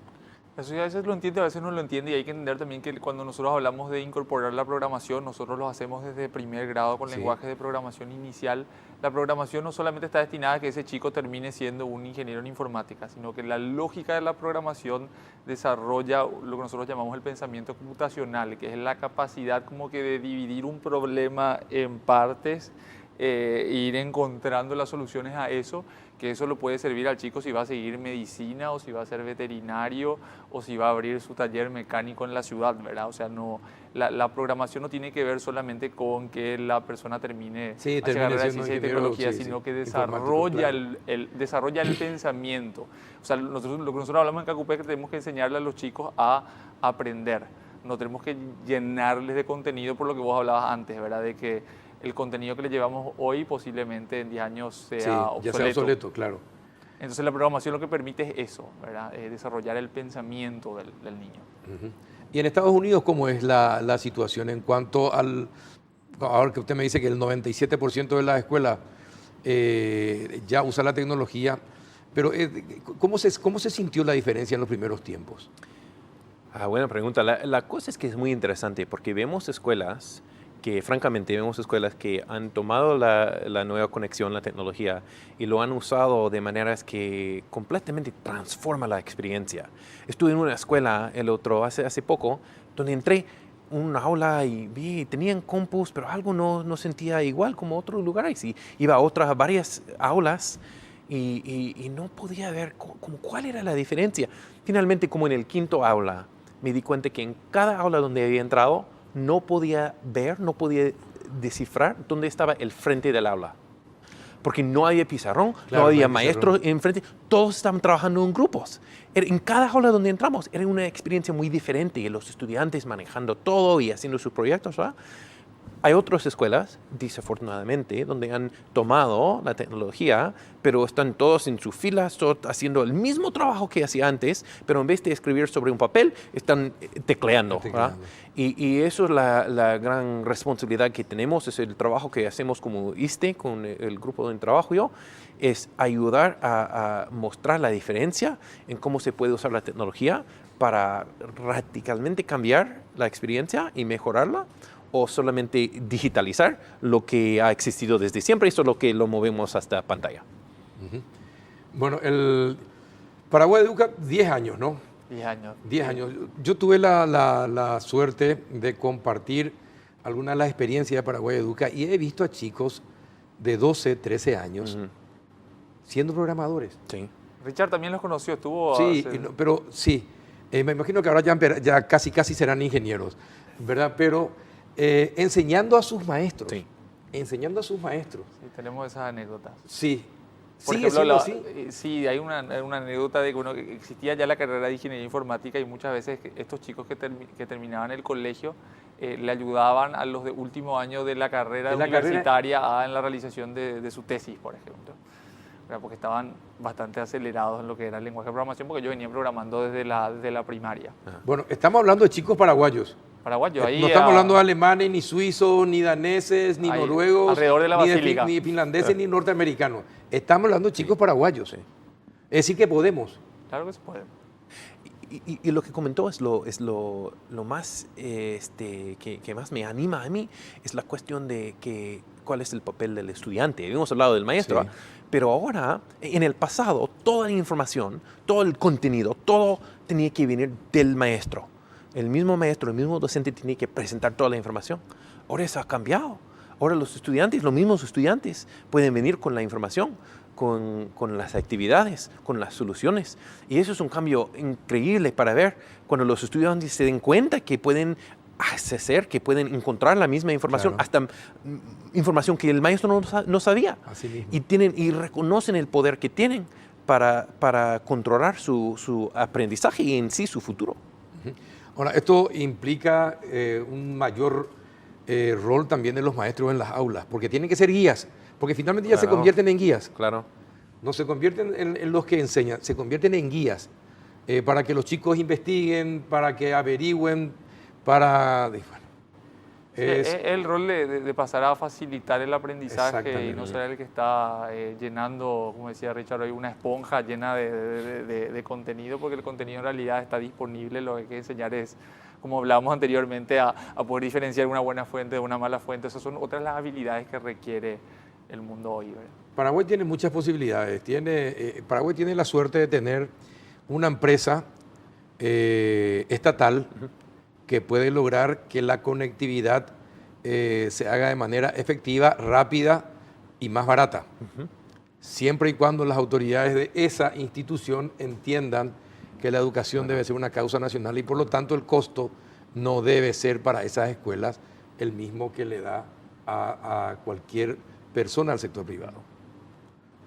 La sociedad a veces lo entiende, a veces no lo entiende y hay que entender también que cuando nosotros hablamos de incorporar la programación, nosotros lo hacemos desde primer grado con lenguaje de programación inicial. La programación no solamente está destinada a que ese chico termine siendo un ingeniero en informática, sino que la lógica de la programación desarrolla lo que nosotros llamamos el pensamiento computacional, que es la capacidad como que de dividir un problema en partes e ir encontrando las soluciones a eso, que eso lo puede servir al chico si va a seguir medicina o si va a ser veterinario o si va a abrir su taller mecánico en la ciudad, ¿verdad? O sea, la programación no tiene que ver solamente con que la persona termine carrera de ciencia y tecnología, sino que desarrolla, desarrolla el pensamiento. O sea, lo que nosotros hablamos en KQP es que tenemos que enseñarle a los chicos a aprender. No tenemos que llenarles de contenido por lo que vos hablabas antes, ¿verdad? De que el contenido que le llevamos hoy posiblemente en 10 años sea obsoleto. Ya sea obsoleto, claro. Entonces la programación lo que permite es eso, ¿verdad? Desarrollar el pensamiento del niño. Y en Estados Unidos, ¿cómo es la situación en cuanto ahora que usted me dice que el 97% de las escuelas ya usa la tecnología, pero ¿cómo se sintió la diferencia en los primeros tiempos? Buena pregunta. La cosa es que es muy interesante porque vemos escuelas que han tomado la nueva conexión, la tecnología, y lo han usado de maneras que completamente transforma la experiencia. Estuve en una escuela hace poco, donde entré un aula y vi, tenían compus, pero algo no sentía igual como otros lugares. Y iba a varias aulas y no podía ver cuál era la diferencia. Finalmente, como en el 5º aula, me di cuenta que en cada aula donde había entrado, no podía ver, no podía descifrar dónde estaba el frente del aula. porque no había pizarrón, Claro, no había no hay pizarrón. maestros enfrente, todos estaban trabajando en grupos. En cada aula donde entramos era una experiencia muy diferente, y los estudiantes manejando todo y haciendo sus proyectos, ¿verdad? Hay otras escuelas, desafortunadamente, donde han tomado la tecnología, pero están todos en sus filas, todos haciendo el mismo trabajo que hacía antes, pero en vez de escribir sobre un papel, están tecleando. ¿verdad? Y eso es la gran responsabilidad que tenemos, es el trabajo que hacemos como ISTE, con el grupo de trabajo yo, es ayudar a mostrar la diferencia en cómo se puede usar la tecnología para radicalmente cambiar la experiencia y mejorarla, o solamente digitalizar lo que ha existido desde siempre, y solo que lo movemos hasta pantalla. Bueno, el Paraguay Educa 10 años, ¿no? 10 años. 10 años. Yo tuve la suerte de compartir algunas de las experiencias de Paraguay Educa y he visto a chicos de 12, 13 años siendo programadores. Sí. Richard también los conoció, estuvo... Sí, hace- pero sí, me imagino que ahora ya casi serán ingenieros, ¿verdad? Pero enseñando a sus maestros. Sí. Enseñando a sus maestros. Sí, tenemos esas anécdotas. Sí. Por Sigue ejemplo, siendo así. sí, hay una anécdota de que que existía ya la carrera de ingeniería informática, y muchas veces estos chicos que terminaban el colegio le ayudaban a los de último año de la carrera ¿De la universitaria en la realización de su tesis, por ejemplo. ¿Verdad? Porque estaban bastante acelerados en lo que era el lenguaje de programación, porque yo venía programando desde la primaria. Bueno, estamos hablando de chicos paraguayos. Paraguayo, ahí... No estamos hablando de alemanes, ni suizos, ni daneses, ni Ahí, noruegos, alrededor de la ni, basílica. ni finlandeses, ni norteamericanos. Estamos hablando de chicos paraguayos. Es decir, que podemos. Claro que se puede. Y lo que comentó es lo más que más me anima a mí, es la cuestión de cuál es el papel del estudiante. Hemos hablado del maestro, Sí. pero ahora, en el pasado, toda la información, todo el contenido, todo tenía que venir del maestro. El mismo maestro, el mismo docente tenía que presentar toda la información. Ahora eso ha cambiado. Ahora los estudiantes, los mismos estudiantes, pueden venir con la información, con las actividades, con las soluciones. Y eso es un cambio increíble para ver cuando los estudiantes se den cuenta que pueden acceder, que pueden encontrar la misma información, Claro. hasta información que el maestro no sabía. Así mismo. Y reconocen el poder que tienen para controlar su aprendizaje y en sí su futuro. Ahora, esto implica un mayor rol también de los maestros en las aulas, porque tienen que ser guías, porque finalmente ya se Claro. convierten en guías. Claro. No se convierten en los que enseñan, se convierten en guías para que los chicos investiguen, para que averigüen, para... Bueno, Es el rol de pasar a facilitar el aprendizaje y no Exactamente. ser el que está llenando, como decía Richard hoy, una esponja llena de contenido, porque el contenido en realidad está disponible. Lo que hay que enseñar es, como hablábamos anteriormente, a poder diferenciar una buena fuente de una mala fuente. Esas son otras las habilidades que requiere el mundo hoy, ¿verdad? Paraguay tiene muchas posibilidades. Paraguay tiene la suerte de tener una empresa estatal que puede lograr que la conectividad se haga de manera efectiva, rápida y más barata. Siempre y cuando las autoridades de esa institución entiendan que la educación debe ser una causa nacional y por lo tanto el costo no debe ser para esas escuelas el mismo que le da a cualquier persona al sector privado.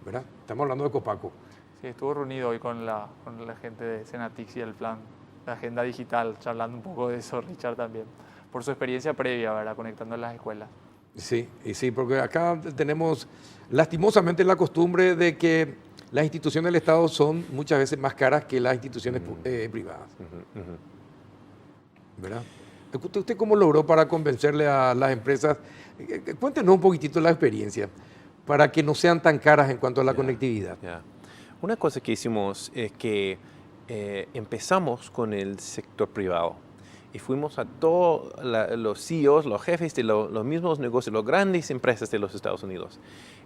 ¿Verdad? Estamos hablando de Copaco. Sí, estuvo reunido hoy con la gente de Senatix y el plan de agenda digital, charlando un poco de eso, Richard también, por su experiencia previa, ¿verdad? Conectando las escuelas. Sí, y sí, porque acá tenemos lastimosamente la costumbre de que las instituciones del Estado son muchas veces más caras que las instituciones privadas. ¿Verdad? ¿Usted cómo logró para convencerle a las empresas? Cuéntenos un poquitito la experiencia para que no sean tan caras en cuanto a la conectividad. Ya. Una cosa que hicimos es que empezamos con el sector privado y fuimos a todos los CEOs, los jefes de los mismos negocios, las grandes empresas de los Estados Unidos.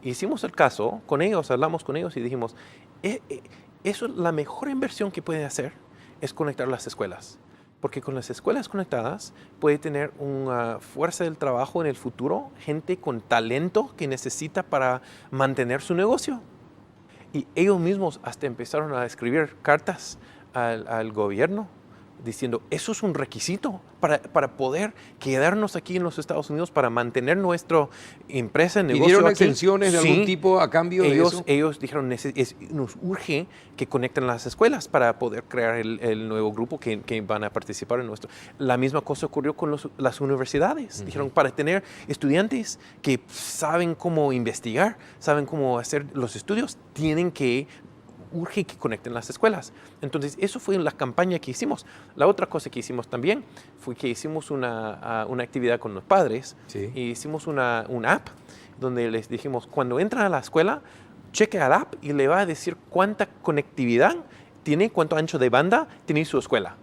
Hicimos el caso con ellos, hablamos con ellos y dijimos, eso es la mejor inversión que pueden hacer, es conectar las escuelas. Porque con las escuelas conectadas puede tener una fuerza del trabajo en el futuro, gente con talento que necesita para mantener su negocio. Y ellos mismos hasta empezaron a escribir cartas al gobierno diciendo, eso es un requisito para poder quedarnos aquí en los Estados Unidos, para mantener nuestra empresa, negocio ¿Pidieron aquí. exenciones de algún tipo a cambio de eso? Ellos dijeron, nos urge que conecten las escuelas para poder crear el nuevo grupo que van a participar en nuestro. La misma cosa ocurrió con las universidades. Dijeron, para tener estudiantes que saben cómo investigar, saben cómo hacer los estudios, urge que conecten las escuelas. Entonces, eso fue la campaña que hicimos. La otra cosa que hicimos también fue que hicimos una actividad con los padres. Sí. Y hicimos una app donde les dijimos, cuando entran a la escuela, cheque al app y le va a decir cuánta conectividad tiene, cuánto ancho de banda tiene su escuela.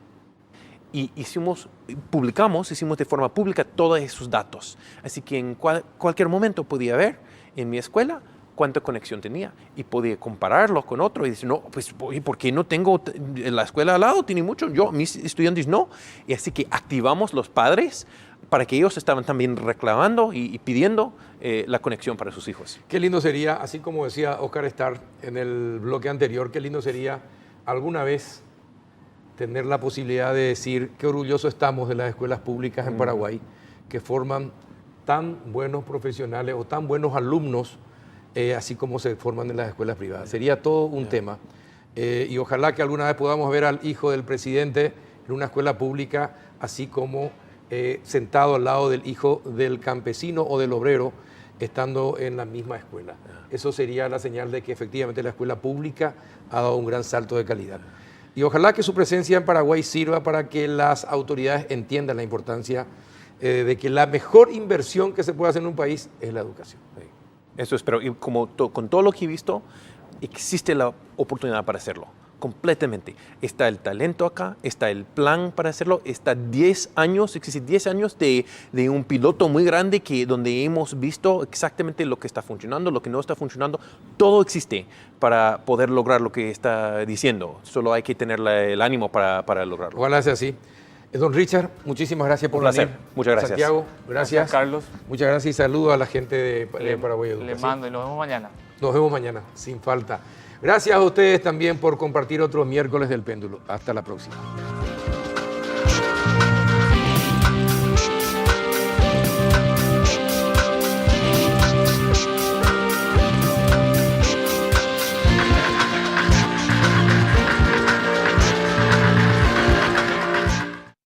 Y hicimos de forma pública todos esos datos. Así que en cualquier momento podía ver en mi escuela cuánta conexión tenía y podía compararlo con otro y decir, no, pues, ¿por qué no tengo la escuela al lado? Tiene mucho, mis estudiantes no. Y así que activamos los padres para que ellos estaban también reclamando y pidiendo la conexión para sus hijos. Qué lindo sería, así como decía Oscar Starr en el bloque anterior, qué lindo sería alguna vez tener la posibilidad de decir qué orgullosos estamos de las escuelas públicas en Paraguay, que forman tan buenos profesionales o tan buenos alumnos, así como se forman en las escuelas privadas. Sería todo un tema. Y ojalá que alguna vez podamos ver al hijo del presidente en una escuela pública, así como sentado al lado del hijo del campesino o del obrero, estando en la misma escuela. Eso sería la señal de que efectivamente la escuela pública ha dado un gran salto de calidad. Y ojalá que su presencia en Paraguay sirva para que las autoridades entiendan la importancia de que la mejor inversión que se puede hacer en un país es la educación. Eso espero. Y con todo lo que he visto, existe la oportunidad para hacerlo. Completamente. Está el talento acá, está el plan para hacerlo, está 10 años, existe 10 años de un piloto muy grande donde hemos visto exactamente lo que está funcionando, lo que no está funcionando. Todo existe para poder lograr lo que está diciendo. Solo hay que tener el ánimo para lograrlo. Ojalá sea así. Don Richard, muchísimas gracias por venir. Muchas gracias. Santiago, gracias. Carlos. Muchas gracias y saludo a la gente de Paraguay Educa. Le mando y nos vemos mañana. Nos vemos mañana, sin falta. Gracias a ustedes también por compartir otro miércoles del péndulo. Hasta la próxima.